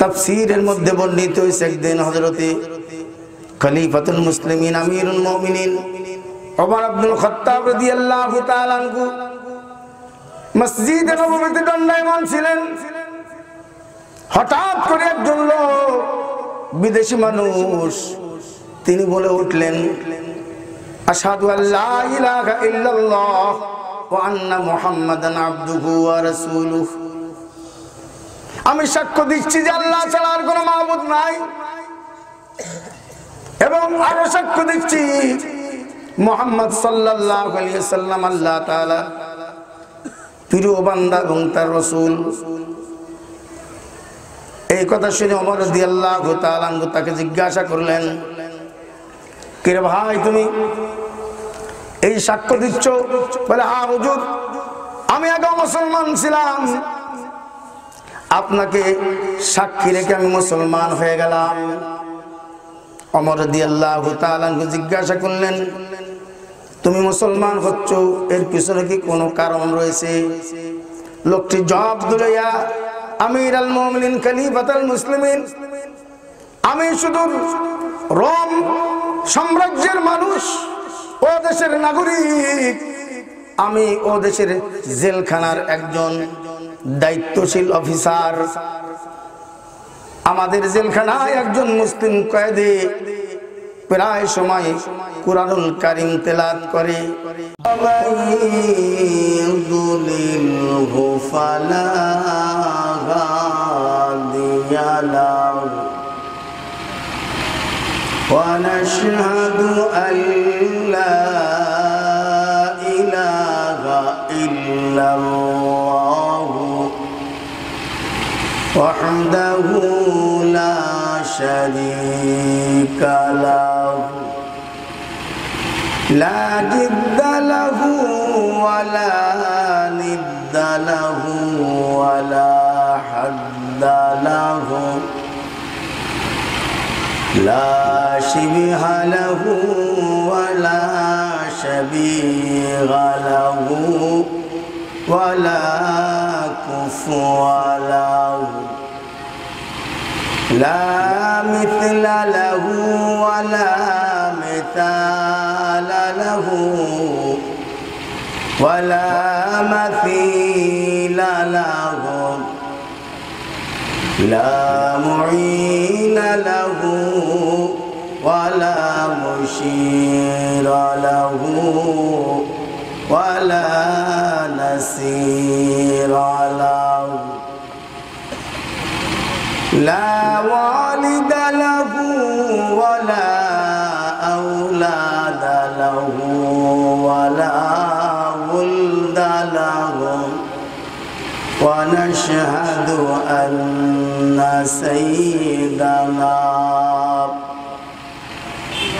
তাফসীরের মধ্যে বর্ণিত হয়েছে একদিন হযরতে খলিফাতুল মুসলিমিন আমিরুল মুমিনিন ওমর আব্দুল খাত্তাব রাদিয়াল্লাহু তাআলা আনহু মসজিদে নববীতে দণ্ডায়মান ছিলেন। হঠাৎ করে একজন লোক, বিদেশি মানুষ, তিনি বলে উঠলেন, আশহাদু আল্লা ইলাহা ইল্লাল্লাহ ওয়া আন্না মুহাম্মাদান আবদুহু ওয়া রাসূলুহু। আমি সাক্ষ্য দিচ্ছি যে আল্লাহ ছাড়া আর কোনো মাবুদ নাই, এবং আরো সাক্ষ্য দিচ্ছি মুহাম্মদ সাল্লাল্লাহু আলাইহি ওয়াসাল্লাম আল্লাহ তাআলা প্রিয় বান্দা এবং তার রাসূল। এই কথা শুনে ওমর রাদিয়াল্লাহু তাআলা আনহু তাকে জিজ্ঞাসা করলেন, কে রে ভাই, তুমি এই সাক্ষ্য দিচ্ছ? বলে, হ্যাঁ হুজুর, আমি আগে মুসলমান ছিলাম, আপনাকে সাক্ষী রেখে আমি মুসলমান হয়ে গেলাম। ওমর রাদিয়াল্লাহু তাআলা আনহু জিজ্ঞাসা করলেন, তুমি মুসলমান হচ্ছ, এর পিছনে কি কোনো কারণ রয়েছে? লোকটি জবাব দিল, ইয়া আমিরুল মুমিনিন খলিফাতুল মুসলিমিন, আমি শুধু রোম সাম্রাজ্যের মানুষ, ও দেশের নাগরিক, আমি ও দেশের জেলখানার একজন দায়িত্বশীল অফিসার। আমাদের জেলখানায় একজন মুসলিম কয়েদি প্রায় সময় কুরআনুল কারীম তেলাওয়াত করে। ونشهد أن لا إله إلا الله وحده لا شريك له لا جد له ولا ند له ولا حد له لا شبه له ولا شبيه له ولا كفوا له لا مثل له ولا مثال له ولا مثيل له لا معين له ولا مشير له ولا نصير له لا والد له ولا أولاد له ولا ولد له ونشهد أن سيدنا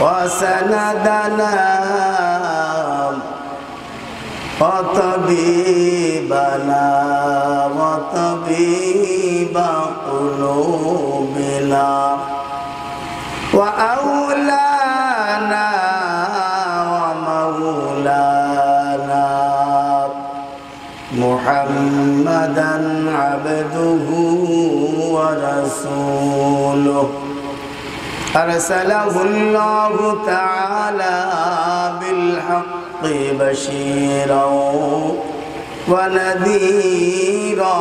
وسندنا وطبيبنا وطبيب قلوبنا وأولانا ومولانا محمدا عبده ورسوله أرسله الله تعالى بالحق بشيرا ونذيرا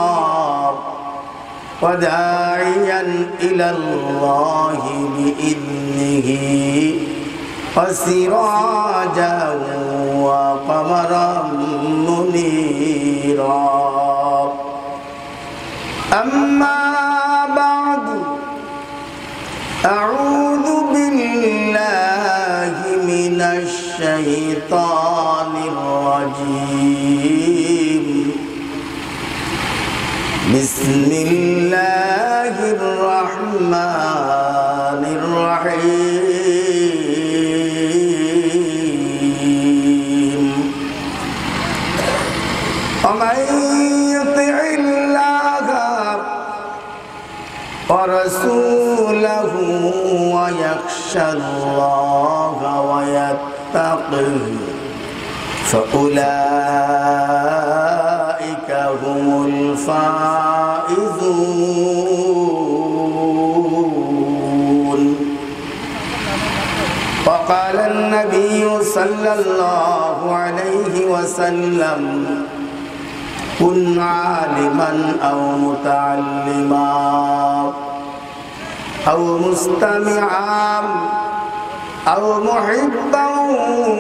وداعيا إلى الله بإذنه وسراجا وقمرا منيرا أما بعد أعوذ بالله من الشيطان الرجيم بسم الله الرحمن الرحيم ومن يطع الله ورسوله ويخشى الله ويتقه فأولئك هم الفائزون وقال النبي صلى الله عليه وسلم كن عالما أو متعلما أو مستمعا أو محبا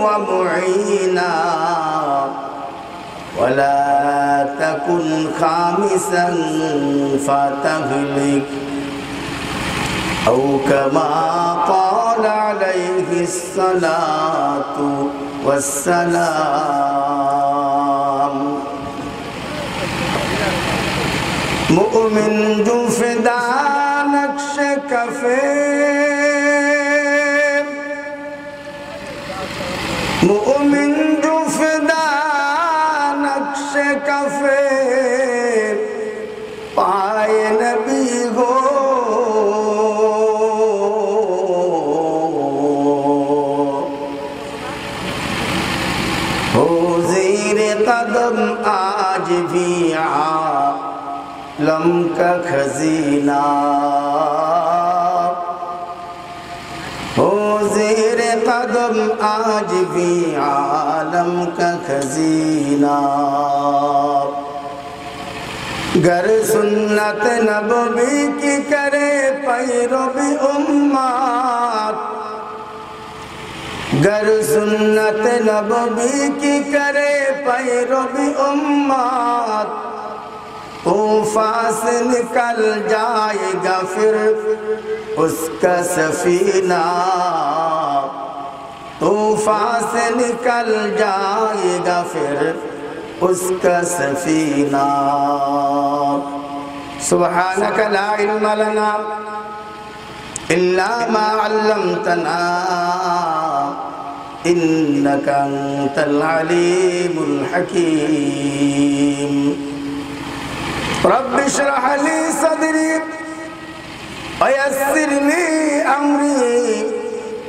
ومعينا ولا تكن خامسا فتهلك أو كما قال عليه الصلاة والسلام مؤمن جو فدا نقش کفے مؤمن جو فدا نقش کفے پائے نبی ہو زیر قدم آج بھی عالم کا خزینہ ہو زیر قدم آج بھی عالم کا خزینہ گر سنت نبوی کی کرے پیروی امت گر سنت نبوی کی کرے پیروی امت طوفان سے نکل جائے گا پھر اس کا سفینہ طوفان سے نکل جائے گا پھر اس کا سفینہ سبحانک لا علم لنا إلا ما علمتنا إنك أنت العليم الحكيم رب اشرح لي صدري ويسر لي أمري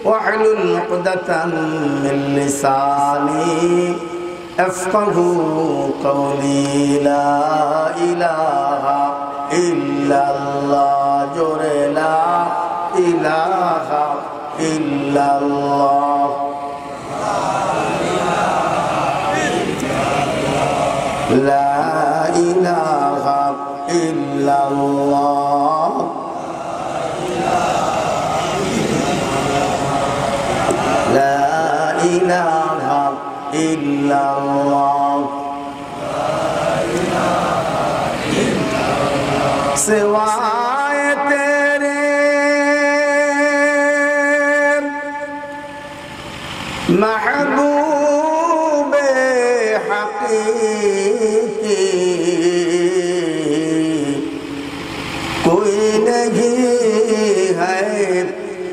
واحلل عقدة من لساني أفقه قولي لا إله إلا الله جرے لا الہ الا اللہ لا الہ الا اللہ لا الہ الا اللہ سوائے تیرے محبوب حقیقی کوئی نہیں ہے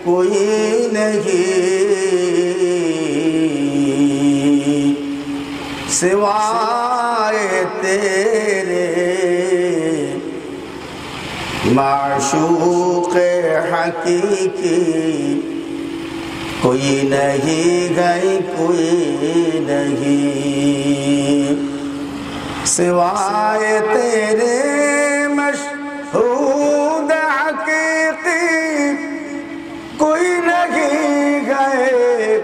کوئی نہیں سوائے تیرے معشوق حقیقی کوئی نہیں گئی کوئی نہیں سوائے تیرے مشہود حقیقی کوئی نہیں گئے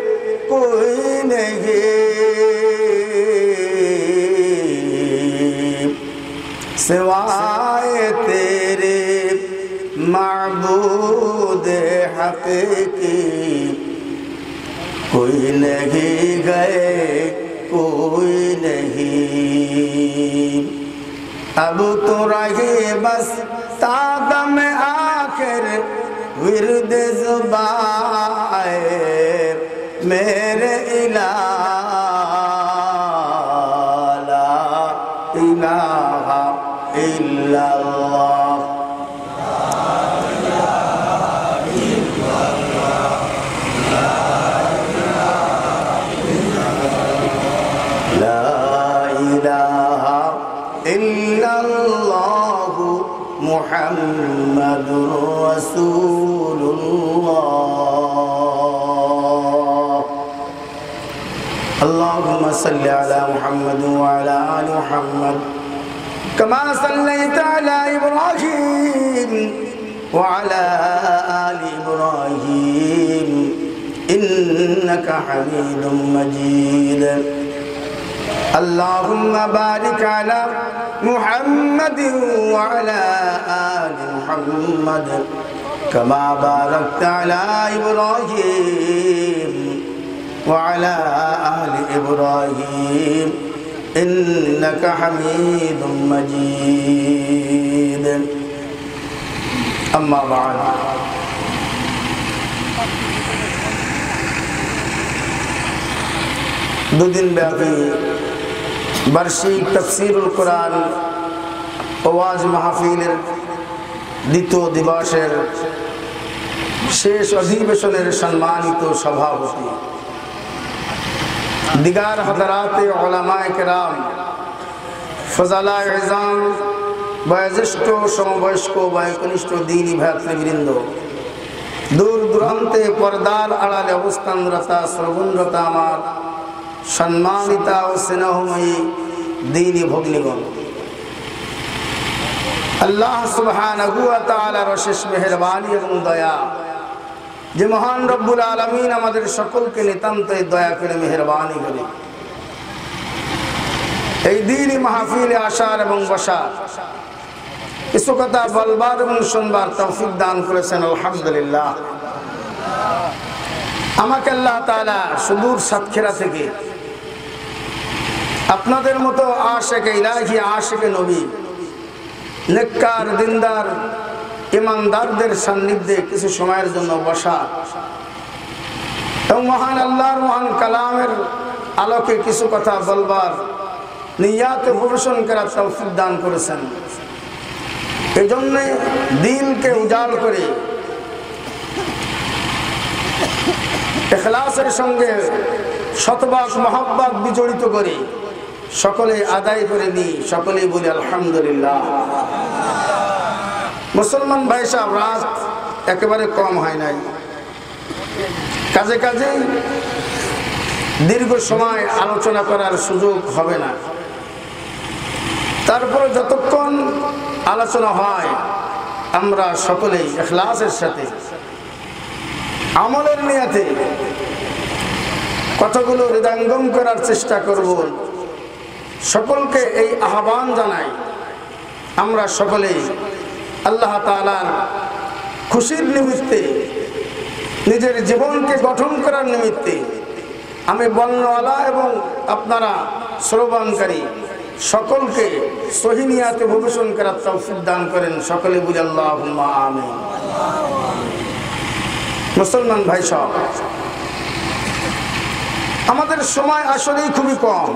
کوئی نہیں سوائے تیرے معبود حقیقی کوئی نہیں گئے کوئی نہیں اب تو رہے بس تا دم آخر ورد زبان میرے الہ لا الہ الا اللہ محمد رسول اللہ اللهم صل على محمد وعلى آل محمد كما صليت على إبراهيم وعلى آل إبراهيم إنك حميد مجيد اللهم بارك على محمد وعلى آل محمد كما باركت على إبراهيم وعلى آل إبراهيم إنك حميد مجيد أما بعد দুদিন ব্যাপী বার্ষিক তাফসীরুল কোরআন ওয়াজ মাহফিলের দ্বিতীয় দিবসের শেষ অধিবেশনের সম্মানিত সভাপতি দিগার হযরাতে উলামায়ে কেরাম ফজলায়ে ইজাম বয়োজ্যেষ্ঠ সমবয়স্ক বয়োকনিষ্ঠ দ্বীনি ভাতৃবৃন্দ দূর দূরান্তে পর্দার আড়ালে অবস্থানরত শ্রবণরত আমার সম্মানিতা ও স্নেহময়ী দ্বীনি ভগ্নীগণ আল্লাহ সুবহানাহু ওয়া তাআলার অশেষ মেহেরবানি এবং দয়া যে মহান রব্বুল আলামিন আমাদের সকলকে নিতান্তই দয়া করে মেহেরবানি করে এই দ্বীনি মাহফিলে আসার এবং বসার কিছু কথা বলবার এবং শুনবার তৌফিক দান করেছেন আলহামদুলিল্লাহ। আমাকে আল্লাহ তাআলা সুদূর সাতক্ষীরা থেকে আপনাদের মতো আশিক ইলাহি আশিক নবী নেককার দিনদার ইমানদারদের সান্নিধ্যে কিছু সময়ের জন্য বসা এবং মহান আল্লাহর মহান কালামের আলোকে কিছু কথা বলবার নিয়াত পোষণ করার তৌফিক দান করেছেন। এই জন্য দিলকে উজাড় করে ইখলাসের সঙ্গে শতভাগ মহব্বত বিজড়িত করে সকলে আদায় করে নি, সকলেই বলি আলহামদুলিল্লাহ। মুসলমান ভাই সাহেব, রাত একেবারে কম হয় নাই, কাজে কাজে দীর্ঘ সময় আলোচনা করার সুযোগ হবে না। তারপরে যতক্ষণ আলোচনা হয় আমরা সকলেই ইখলাসের সাথে আমলের নিয়তে কথাগুলো হৃদয়ঙ্গম করার চেষ্টা করব। সকলকে এই আহ্বান জানাই, আমরা সকলেই আল্লাহ তাআলার খুশির নিমিত্তে, নিজের জীবনকে গঠন করার নিমিত্তে, আমি বর্ণওয়ালা এবং আপনারা শ্রবণকারী সকলকে সহি নিয়াতে ভূষণ করার তৌফিক দান করেন। সকলে বলি আল্লাহুম্মা আমিন। মুসলমান ভাই সব, আমাদের সময় আসলেই খুবই কম।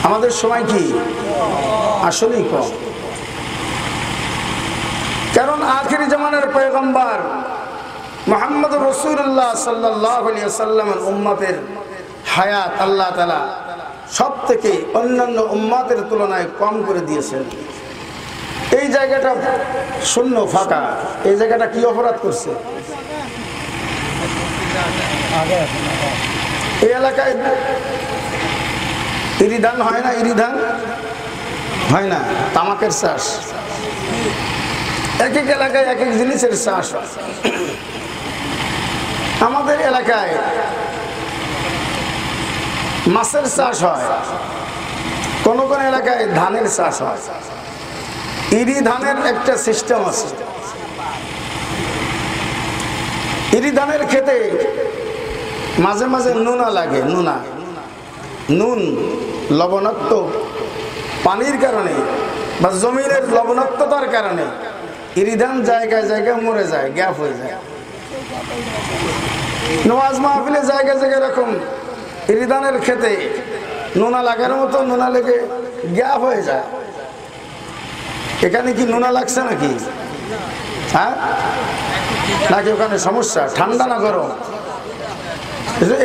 আমাদের সময় কি আসলেই কম, কারণ আখিরি জামানার পয়গম্বর মুহাম্মদ রাসূলুল্লাহ সাল্লাল্লাহু আলাইহি ওয়াসাল্লামের উম্মতের হায়াত আল্লাহ তাআলা সব থেকে অন্যান্য উম্মতের তুলনায় কম করে দিয়েছেন। এই জায়গাটা শূন্য ফাঁকা, এই জায়গাটা কি অপরাধ করছে? এই এলাকায় ইরিধান হয় না, ইরিধান হয় না, তামাকের চাষ, এক এক এলাকায় এক এক জিনিসের চাষ। আমাদের এলাকায় মাছের চাষ হয়, কোন কোন এলাকায় ধানের চাষ হয়। ইরি ধানের একটা সিস্টেম আছে। ইরি ধানের খেতে মাঝে মাঝে নুনা লাগে, নুন লবণাক্ত পানির কারণে বা জমিনের লবণাক্ততার কারণে ইরি ধান জায়গায় জায়গায় মরে যায়, গ্যাপ হয়ে যায়। নামাজ মাহফিলে জায়গায় জায়গায় এরকম ইরি ধানের খেতে নুনা লাগার মতো নুনা লেগে গ্যাপ হয়ে যায়। এখানে কি নুনা লাগছে নাকি? হ্যাঁ, নাকি ওখানে সমস্যা? ঠান্ডা না গরম?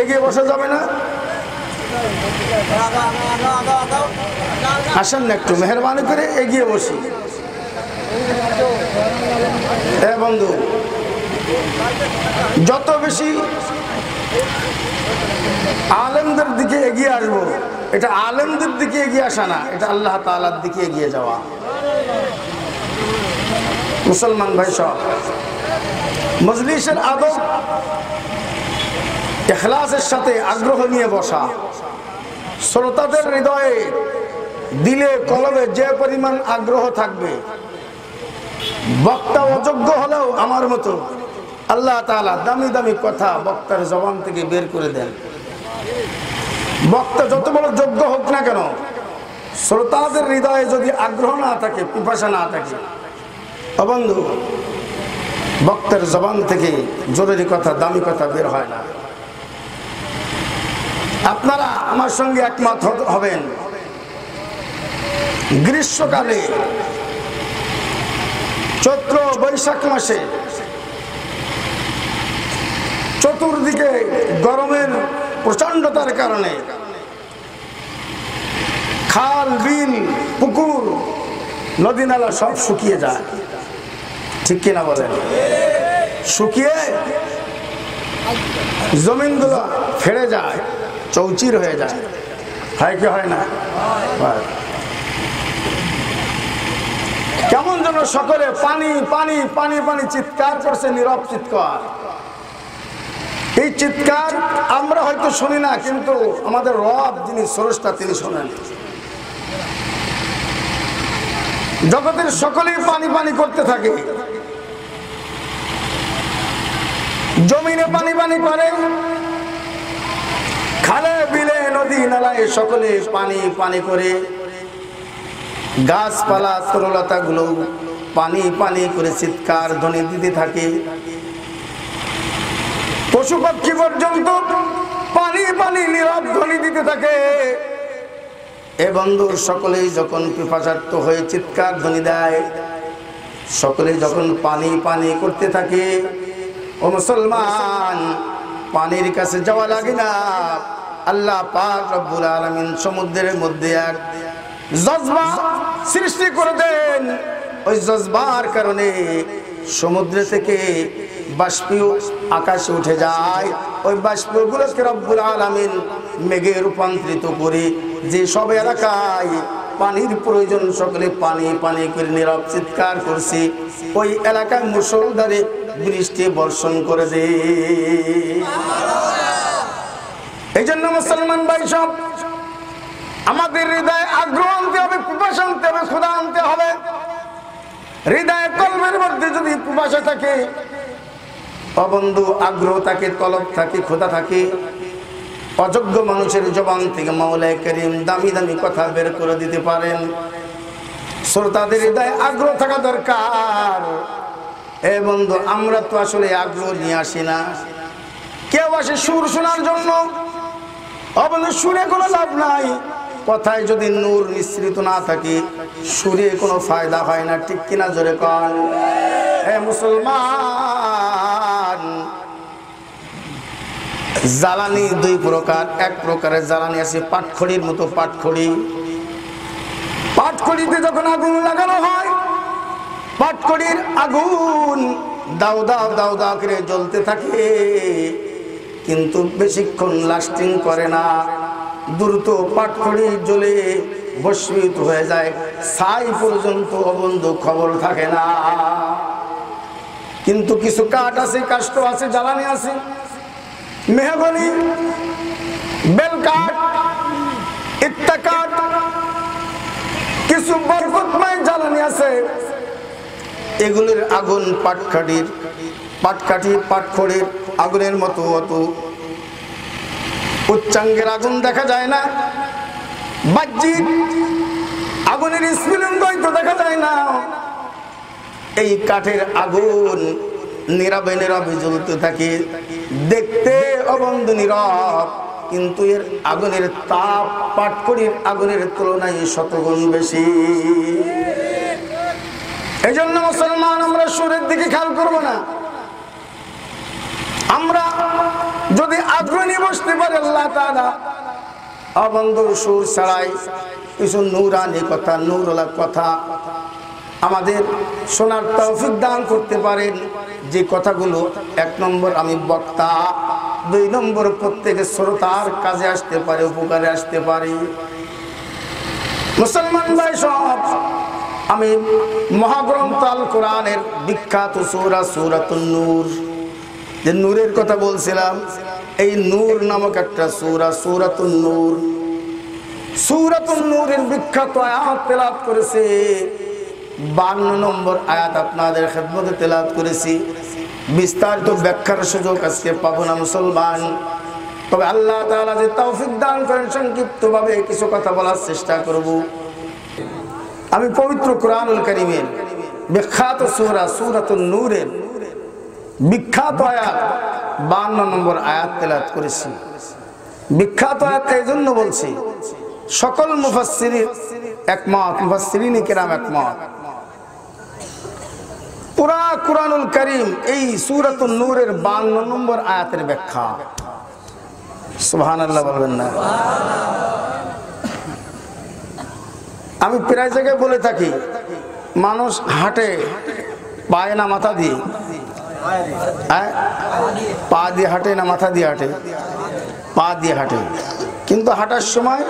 এগিয়ে বসা যাবে না? আসেন না, একটু মেহরবানি করে এগিয়ে বসি। বন্ধু, যত বেশি আলেমদের দিকে এগিয়ে আসবো, এটা আলেমদের দিকে এগিয়ে আসা না, এটা আল্লাহ তাআলার দিকে এগিয়ে যাওয়া। মুসলমান ভাই সব, মজলিসের আদব ইখলাসের সাথে আগ্রহ নিয়ে বসা, শ্রোতাদের হৃদয়ে দিলে কলবে যে পরিমাণ আগ্রহ থাকবে, বক্তা অযোগ্য হলেও আমার মতো আল্লাহ তাআলা দামি দামি কথা বক্তার জবান থেকে বের করে দেন। বক্তা যত বড় যোগ্য হোক না কেন, শ্রোতাদের হৃদয়ে যদি আগ্রহ না থাকে, পিপাসা না থাকে, বন্ধু বক্তার জবান থেকে জরুরি কথা, দামি কথা বের হয় না। আপনারা আমার সঙ্গে একমত হবেন, গ্রীষ্মকালে চৈত্র বৈশাখ মাসে চতুর্দিকে গরমের প্রচন্ডতার কারণে খাল, বিল, পুকুর, নদী নালা সব শুকিয়ে যায়, ঠিক কিনা বলেন? শুকিয়ে জমিনগুলো ফেড়ে যায়, চৌচির হয়ে যায়, হয় কি হয় না? কেমন যেন সকলে পানি পানি পানি পানি চিৎকার করছে, নীরব চিৎকার। এই চিৎকার আমরা হয়তো শুনি না, কিন্তু আমাদের রব যিনি স্রষ্টা তিনি শোনেন। জগতের সকলেই পানি পানি করতে থাকে, জমিনে পানি পানি করে, খালে বিলে নদী নালায় সকলে পানি পানি করে, গাছপালা তরলতা গুলো পানি পানি করে চিৎকার ধ্বনি দিতে থাকে, পশু পাখি পর্যন্ত পানি পানি নীরব ধ্বনি দিতে থাকে। এ বন্ধু সকলেই যখন পিপাসার্ত হয়ে চিৎকার ধ্বনি দেয়, সকলে যখন পানি পানি করতে থাকে, ও মুসলমান পানির কাছে যাওয়া লাগে না। আল্লাহ পাক রব্বুল আলামিন সমুদ্রের মধ্যে এক জজবা সৃষ্টি করে দেন। ওই জজবার কারণে সমুদ্র থেকে বাষ্পীয় আকাশে উঠে যায়। ওই বাষ্পগুলোকে রব্বুল আলামিন মেঘে রূপান্তরিত করে যে সব এলাকায় পানির প্রয়োজন সকলে পানি পানি করে নীরব চিৎকার করছে, ওই এলাকায় মুষলধারে বৃষ্টি বর্ষণ করে দে। এই জন্য মুসলমান ভাই সব, আমাদের হৃদয়ে আগ্রহ আনতে হবে, পিপাসা আনতে হবে, ক্ষুধা আনতে হবে। হৃদয়ে কলবের মধ্যে যদি পিপাসা থাকে, বন্ধু আগ্রহ থাকে, তলব থাকে, ক্ষুধা থাকে, অযোগ্য মানুষের জবান থেকে মাওলায়ে কারীম দামি দামি কথা বের করে দিতে পারেন। শ্রোতাদের হৃদয়ে আগ্রহ থাকা দরকার। এ বন্ধু আমরা তো আসলে আগ্রহ নিয়ে আসি না, কেউ আসে সুর শোনার জন্য। বন্ধু সুরে কোনো লাভ নাই, কথায় যদি নূর মিশ্রিত না থাকে সুরে কোনো ফায়দা হয় না, ঠিক কিনা জোরে কন? হে মুসলমান, জ্বালানি দুই প্রকার। এক প্রকারের জ্বালানি আছে পাটখড়ির মতো পাটখড়ি। পাটখড়িতে যখন আগুন লাগানো হয়, পাটখড়ির আগুন দাও দাও দাও দাও করে জ্বলতে থাকে, কিন্তু বেশিক্ষণ লাস্টিং করে না। দ্রুত পাটখড়ি জ্বলে ভস্মীভূত হয়ে যায়, ছাই পর্যন্ত বন্ধু খবর থাকে না। কিন্তু কিছু কাঠ আছে, কাষ্ঠ আছে, জ্বালানি আছে, মেহগনি, বেলকাঠ, ইত্তা কাঠ, কিছু বরকতময় জ্বালানি আছে। এগুলির আগুন পাটখড়ির আগুনের মতো অত উচ্চাঙ্গের আগুন দেখা যায় না, বাহ্যিক আগুনের স্ফুলিঙ্গ তো দেখা যায় না। এই কাঠের আগুন নীরবে নীরবে জ্বলতে থাকে, দেখতে অবন্ধ নীরব, কিন্তু এর আগুনের তাপ পাটখড়ির আগুনের তুলনায় শতগুণ বেশি। এই জন্য মুসলমান আমরা সুরের দিকে খেয়াল করবো না। আমরা যদি আগ্রহ নিয়ে বসতে পারি, আল্লাহ তাআলা অবন্ধুর সুর ছাড়াই কিছু নূরানি কথা, নূরুল্লাহ কথা আমাদের শোনার তৌফিক দান করতে পারেন। যে কথাগুলো এক নম্বর আমি বক্তা, দুই নম্বর প্রত্যেকের শ্রোতার কাজে আসতে পারে, উপকারে আসতে পারে। মুসলমান ভাই সব, আমি মহাগ্রন্থ আল কোরআনের বিখ্যাত সূরা সূরাতুন নূর, যে নূরের কথা বলছিলাম, এই নূর নামক একটা সূরা সূরাতুন নূর, সূরাতুন নূরের বিখ্যাত আয়াত তেলাওয়াত করেছে। 52 নম্বর আয়াত আপনাদের খেদমতে তেলাওয়াত করেছি। বিস্তারিত ব্যাখ্যার সুযোগ আজকে পাবো না মুসলমান, তবে আল্লাহ তাআলা যে তৌফিক দান করেন সংক্ষিপ্তভাবে কিছু কথা বলার চেষ্টা করব। আমি পবিত্র কোরআনুল কারীমের বিখ্যাত সূরা সূরাতুন নূরের বিখ্যাত আয়াত 52 নম্বর আয়াত তেলাওয়াত করেছি। বিখ্যাত আয়াত এই জন্য বলছি, সকল মুফাসসিরিন একমত, মুফাসসিরিন কিরাম একমত, পুরা কোরআনুল কারীম এই সূরাতুন নূরের 52 নম্বর আয়াতের ব্যাখ্যা। সুবহানাল্লাহ বলবেন না? আমি প্রায় জায়গায় বলে থাকি, মানুষ হাঁটে পায়ে না মাথা দিয়ে? পা দিয়ে হাঁটে না মাথা দিয়ে হাঁটে? পা দিয়ে হাঁটে, কিন্তু হাঁটার সময়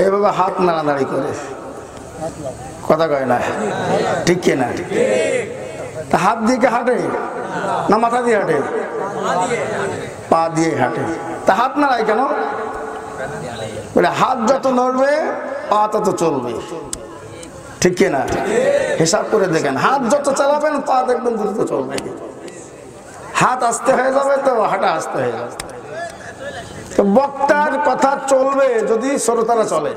এভাবে হাত নাড়ানাড়ি করে, কথা কয় না, ঠিক কিনা? তা হাত দিয়ে হাঁটে না মাথা দিয়ে হাঁটে? পা দিয়ে হাঁটে। তা হাত নাড়ায় কেন? বলে হাত যত নড়বে পা তত চলবে, ঠিক কিনা? হিসাব করে দেখেন, হাত যত চালাবেন পা দেখবেন দ্রুত চলবে, হাত আস্তে হয়ে যাবে তো হাঁটা আস্তে হয়ে যাবে। তো বক্তার কথা চলবে যদি শ্রোতারা চলে,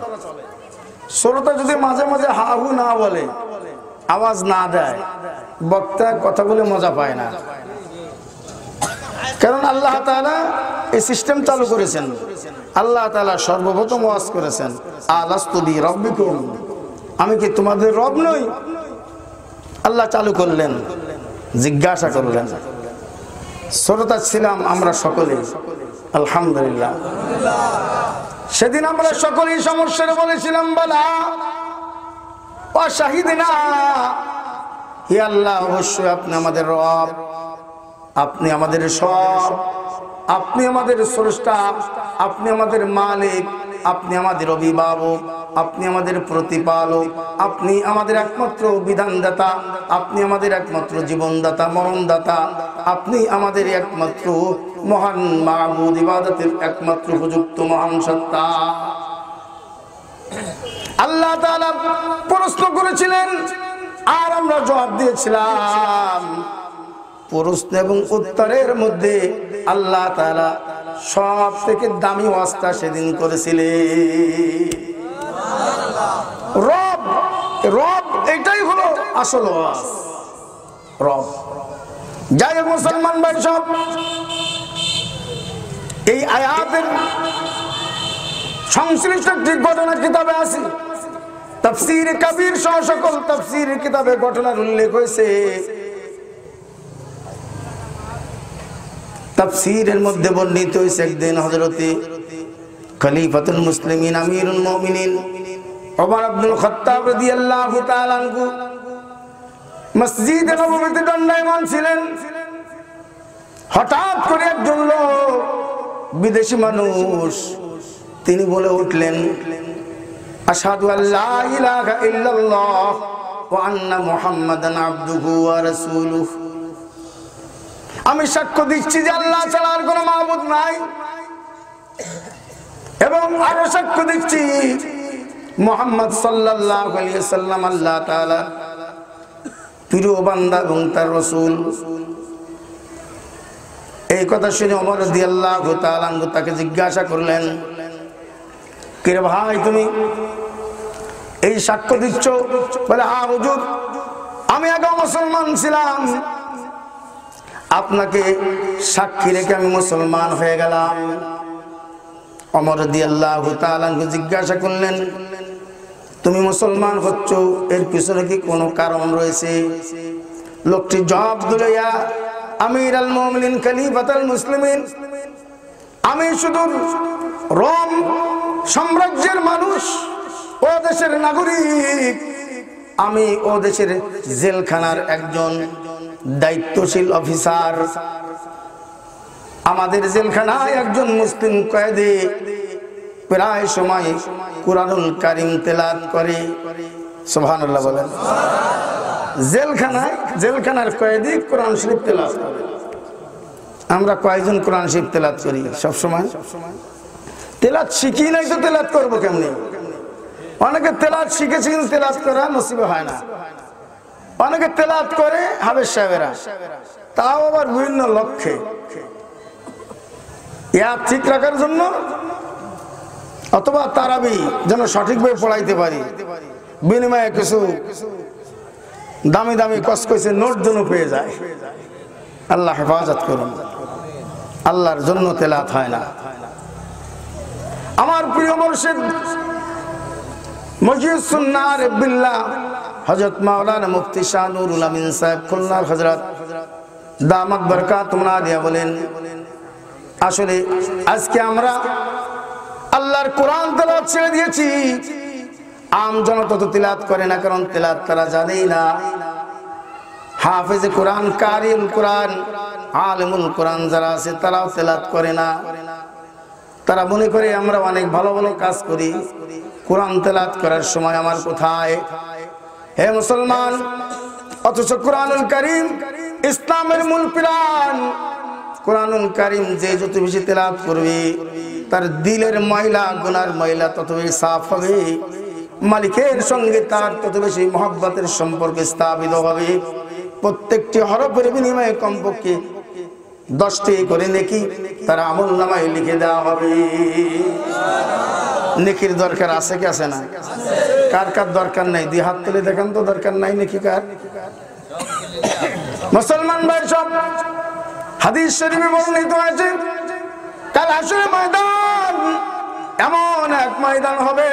শ্রোতা যদি মাঝে মাঝে হাহু না বলে, আওয়াজ না দেয়, বক্তা কথা বলে মজা পায় না। কারণ আল্লাহ তাআলা এই সিস্টেম চালু করেছেন। আল্লাহ তাআলা সর্বপ্রথম ওয়াজ করেছেন, আলাস্তু বিরাব্বিকুম, আমি কি তোমাদের রব নই? আল্লাহ চালু করলেন, জিজ্ঞাসা করলেন। শ্রোতা ছিলাম আমরা সকলেই, আলহামদুলিল্লাহ। সেদিন আমরা সকলেই সমস্যার বলেছিলাম, বালা ওয়া শাহিদিনা, হে আল্লাহ অবশ্যই আপনি আমাদের রব, আপনি আমাদের সব, আপনি আমাদের স্রষ্টা, আপনি আমাদের মালিক, আপনি আমাদের অভিভাবক, আপনি আমাদের প্রতিপালক, আপনি আমাদের একমাত্র বিধানদাতা, আপনি আমাদের একমাত্র জীবনদাতা, মরণদাতা, আপনি আমাদের একমাত্র মহান মাবুদ, ইবাদতের একমাত্র উপযুক্ত মহান সত্তা। আল্লাহ তাআলা প্রশ্ন করেছিলেন আর আমরা জবাব দিয়েছিলাম। প্রশ্ন এবং উত্তরের মধ্যে আল্লাহ তাআলা সব থেকে দামি ওয়াজটা সেদিন করেছিলেন, রব। রব এটাই হলো আসল ওয়াজ, রব। যাই হোক মুসলমান ভাই সব, এই আয়াতের সংশ্লিষ্ট একটি ঘটনা কিতাবে আছে, তাফসীর কবির সহ সকল তাফসীর কিতাবে ঘটনার উল্লেখ হয়েছে। তাফসীরের মধ্যে বর্ণিত হয়েছে, একদিন হযরতে খলিফাতুল মুসলিমিন আমিরুল মুমিনিন ওমর ইবনুল খাত্তাব রাদিয়াল্লাহু তাআলা আনহু মসজিদে নববীতে দণ্ডায়মান ছিলেন। হঠাৎ করে একজন লোক, বিদেশি মানুষ, তিনি বলে উঠলেন, আশহাদু আল্লা ইলাহা ইল্লাল্লাহ ওয়া আন্না মুহাম্মাদান আবদুহু ওয়া রাসূলুহু, আমি সাক্ষ্য দিচ্ছি যে আল্লাহ ছাড়া আর কোনো মাবুদ নাই, এবং আরো সাক্ষ্য দিচ্ছি মুহাম্মদ সাল্লাল্লাহু আলাইহি ওয়াসাল্লাম আল্লাহ তাআলা প্রিয় বান্দা এবং তার রাসূল। এই কথা শুনে ওমর রাদিয়াল্লাহু তাআলা আনহু তাকে জিজ্ঞাসা করলেন, কে রে ভাই, তুমি এই সাক্ষ্য দিচ্ছ? বলে, হ্যাঁ হুজুর, আমি আগে মুসলমান ছিলাম, আপনাকে সাক্ষী রেখে আমি মুসলমান হয়ে গেলাম। ওমর রাদিয়াল্লাহু তাআলা আনহু জিজ্ঞাসা করলেন, তুমি মুসলমান হচ্ছ, এর পিছনে কি কোনো কারণ রয়েছে? লোকটি জবাব দিল, ইয়া আমিরুল মুমিনিন খলিফাতুল মুসলিমিন, আমি শুধু রোম সাম্রাজ্যের মানুষ, ও দেশের নাগরিক, আমি ও দেশের জেলখানার একজন দায়িত্বশীল অফিসার। আমাদের জেলখানায় একজন মুসলিম কয়েদি প্রায় সময় কুরআনুল কারীম তেলাওয়াত করে, সুবহানাল্লাহ বলেন। জেলখানার কয়েদি কোরআন শরীফ তেলাওয়াত করে। আমরা কয়জন কোরআন শরীফ তেলাওয়াত করি? সব সময় তেলাওয়াত শিখি নাই তো তেলাওয়াত করবো কেমনি? অনেকে তেলাওয়াত শিখেছে কিন্তু তেলাওয়াত করা নসিবে হয় না। অনেকে তেলাওয়াত করে হাফেজ সাহেবেরা, তাও আবার বিভিন্ন লক্ষ্যে, ইয়া ঠিক রাখার জন্য অথবা তারাবি যেন সঠিকভাবে পড়াইতে পারি, বিনিময়ে কিছু দামি দামি কসকসে নোট যেন পেয়ে যায়। আল্লাহ হেফাজত করুন। আল্লাহর জন্য তেলাওয়াত হয় না। আমার প্রিয় মুর্শিদ মুজিবুস সুন্নাহ বিল্লাহ হযরত মাওলানা মুফতি শাহ নুরুল আমিন সাহেব খুলনার হযরত দামাত বরকাতুহুম আলিয়া বলেন, আসলে আজকে আমরা আল্লাহর কোরআন তেলাওয়াত ছেড়ে দিয়েছি। আম জনতা তো তেলাওয়াত করে না, কারণ তেলাওয়াত তারা জানেই না। হাফেজে কোরআন, কারিউল কোরআন, আলেমুল কোরআন যারা আছে তারাও তেলাওয়াত করে না। তারা মনে করে আমরা অনেক ভালো ভালো কাজ করি, কোরআন তেলাওয়াত করার সময় আমার কোথায়? হে মুসলমান, অথচ কোরআনুল কারীম ইসলামের মূল প্রাণ। কোরআনুল কারীম যে যত বেশি তেলাওয়াত করবে তার দিলের ময়লা, গুনার ময়লা তত বেশি সাফ হবে। মালিকের সঙ্গে তার তত বেশি মহব্বতের সম্পর্ক স্থাপিত হবে। প্রত্যেকটি হরফের বিনিময়ে কমপক্ষে 10টি করে নেকি তার আমলনামায় লিখে দেওয়া হবে। নেকির দরকার আছে কি আছে না? কার কার দরকার নাই? দিয়ে হাত তুলে দেখেন তো, দরকার নাই নেকি কার? মুসলমান ভাই সব, হাদিস শরীফে বর্ণিত হয়েছে কাল হাশরের ময়দান এমন এক ময়দান হবে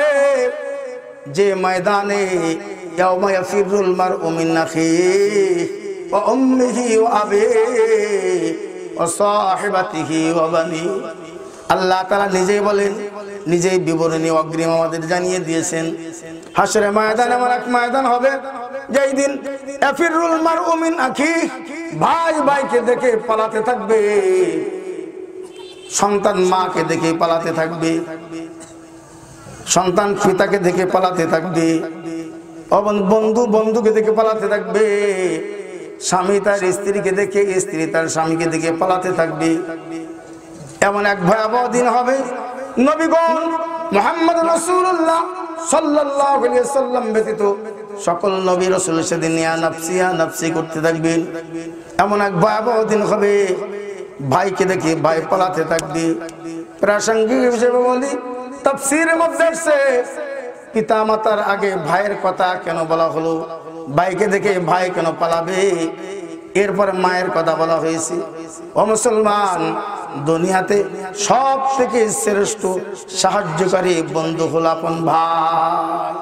যে ময়দানে ইয়াউমা ইয়াফিরুল মারউ মিন আখিহি ওয়া উম্মিহি ওয়া আবিহি ওয়া সাহিবাতিহি ওয়া বানি। আল্লাহ তাআলা নিজেই বলেন, নিজেই বিবরণী অগ্রিম আমাদের জানিয়ে দিয়েছেন। হাশরের ময়দানে এমন এক ময়দান হবে যেই দিন ইয়াফিরুল মারউ মিন আখিহি, ভাই ভাইকে দেখে পালাতে থাকবে, সন্তান মাকে দেখে পালাতে থাকবে, সন্তান পিতাকে দেখে পালাতে থাকবে, বন্ধু বন্ধুকে দেখে পালাতে থাকবে, স্বামী তার স্ত্রীকে দেখে, স্ত্রী তার স্বামীকে দেখে পালাতে থাকবে। এমন এক ভয়াবহ দিন হবে, নবীগণ মুহাম্মদ রাসূলুল্লাহ সাল্লাল্লাহু আলাইহি ওয়াসাল্লাম ব্যতীত সকল নবী রাসূল সেদিন ইয়া নাফসি করতে থাকবেন। এমন এক ভয়াবহ দিন হবে, ভাইকে দেখে ভাই পালাতে থাকবে। প্রাসঙ্গিক হিসেবে বলি, তাফসীরের মধ্যে আছে পিতা মাতার আগে ভাইয়ের কথা কেন বলা হলো, ভাইকে দেখে ভাই কেন পালাবে, এরপরে মায়ের কথা বলা হয়েছে। ও মুসলমান, দুনিয়াতে সব থেকে শ্রেষ্ঠ সাহায্যকারী বন্ধু হলো আপন ভাই।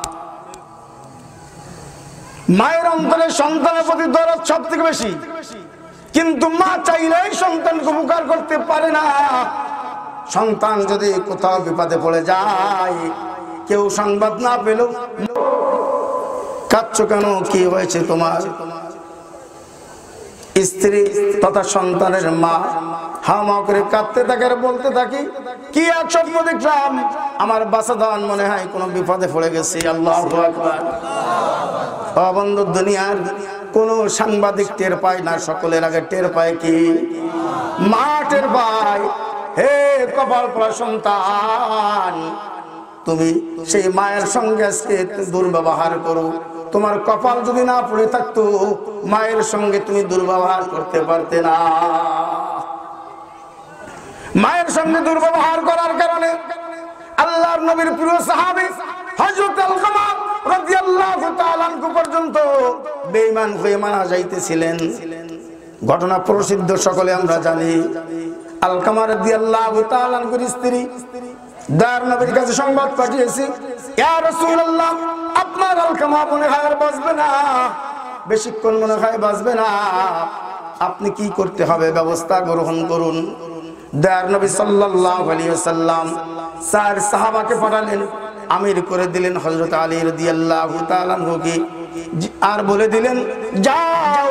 মায়ের অন্তরে সন্তানের প্রতি দরদ সব থেকে বেশি, কিন্তু মা চাইলেই সন্তানকে উপকার করতে পারে না। সন্তান যদি কোথাও বিপদে পড়ে যায়, কেউ সংবাদ না পেল, কাঁদছো কেন, কি হয়েছে তোমার? স্ত্রী তথা সন্তানের মা হামা করে কাঁদতে থাকে আর বলতে থাকি, কি এক স্বপ্ন দেখলাম, আমার বাচ্চাদান মনে হয় কোনো বিপদে পড়ে গেছে। আল্লাহু আকবার। বন্ধু, দুনিয়ার কোন সাংবাদিক টের পায় না, সকলের আগে টের পায় কি? মা টের পায়। হে কপাল পোড়া সন্তান, তুমি সেই মায়ের সঙ্গে আজকে দুর্ব্যবহার করো। তোমার কপাল যদি না পড়ে থাকতো, মায়ের সঙ্গে তুমি দুর্ব্যবহার করতে পারতে না। মায়ের সঙ্গে দুর্ব্যবহার করার কারণে আল্লাহর নবীর প্রিয় সাহাবী হযরত আলকামা রাদিয়াল্লাহু তাআলা আনহু পর্যন্ত বেঈমান হয়ে মারা যাইতেছিলেন। ঘটনা প্রসিদ্ধ, সকলে আমরা জানি। আলকামা রাদিয়াল্লাহু তাআলা আনহুর স্ত্রী দয়ার নবীর কাছে সংবাদ পাঠিয়েছে, ইয়া রাসূলুল্লাহ, আপনার আলকামা মনে হয় আর বাঁচবে না, বেশিক্ষণ মনে হয় বাঁচবে না, আপনি কি করতে হবে ব্যবস্থা গ্রহণ করুন। দয়ার নবী সাল্লাল্লাহু আলাইহি ওয়াসাল্লাম 4 সাহাবাকে পাঠালেন, আমির করে দিলেন হযরত আলী রাদিয়াল্লাহু তাআলা আনহুকে, আর বলে দিলেন, যাও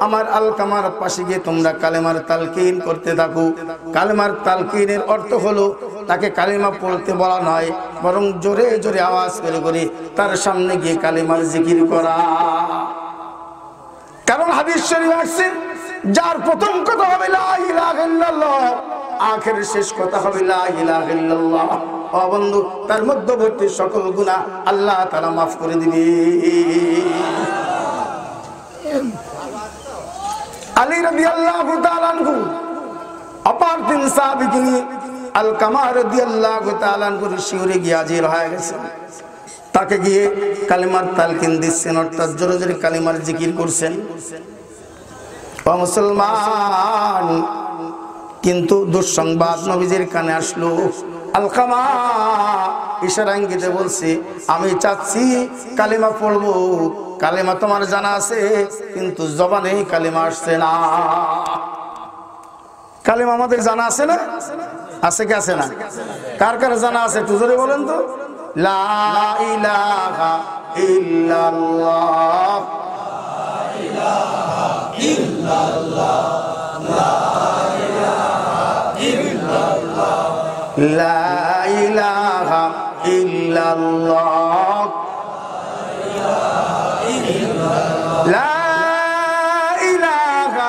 আমার আলকামার পাশে গিয়ে তোমরা কালেমার তালকিন করতে থাকো। কালেমার তালকিনের অর্থ হলো তাকে কালেমা পড়তে বলা নয়, বরং জোরে জোরে আওয়াজ করে করে তার সামনে গিয়ে কালিমার জিকির করা। কারণ হাদিস শরীফে আছে, যার প্রথম কথা হবে লা ইলাহা ইল্লাল্লাহ, আখের শেষ কথা হবে লা ইলাহা ইল্লাল্লাহ, ও বন্ধু তার মধ্যবর্তী সকল গুনাহ আল্লাহ তাআলা মাফ করে দিবে। আলী রাদিয়াল্লাহু তাআলা আনহু অপার তিন সাহাবীকে আলকামা রাদিয়াল্লাহু তাআলা আনহুর শিওরে গিয়ে হাজির হয়ে গেছে। তাকে গিয়ে কালিমার তালকিন দিচ্ছেন, অর্থাৎ জোরে জোরে কালিমার জিকির করছেন। ও মুসলমান, কিন্তু দুঃসংবাদ নবীজির কানে আসলো। আলকামা ইশারা ইঙ্গিতে বলছে, আমি চাচ্ছি কালিমা পড়বো, কালিমা তোমার জানা আছে কিন্তু জবানে কালিমা আসছে না। কালিমা আমাদের জানা আছে না? আছে কি আছে না? কার কার জানা আছে একটু জোরে বলেন তো। লা ইলাহা ইল্লাল্লাহ, লা ইলাহা ইল্লাল্লাহ, লা ইলাহা ইল্লাল্লাহ, লা ইলাহা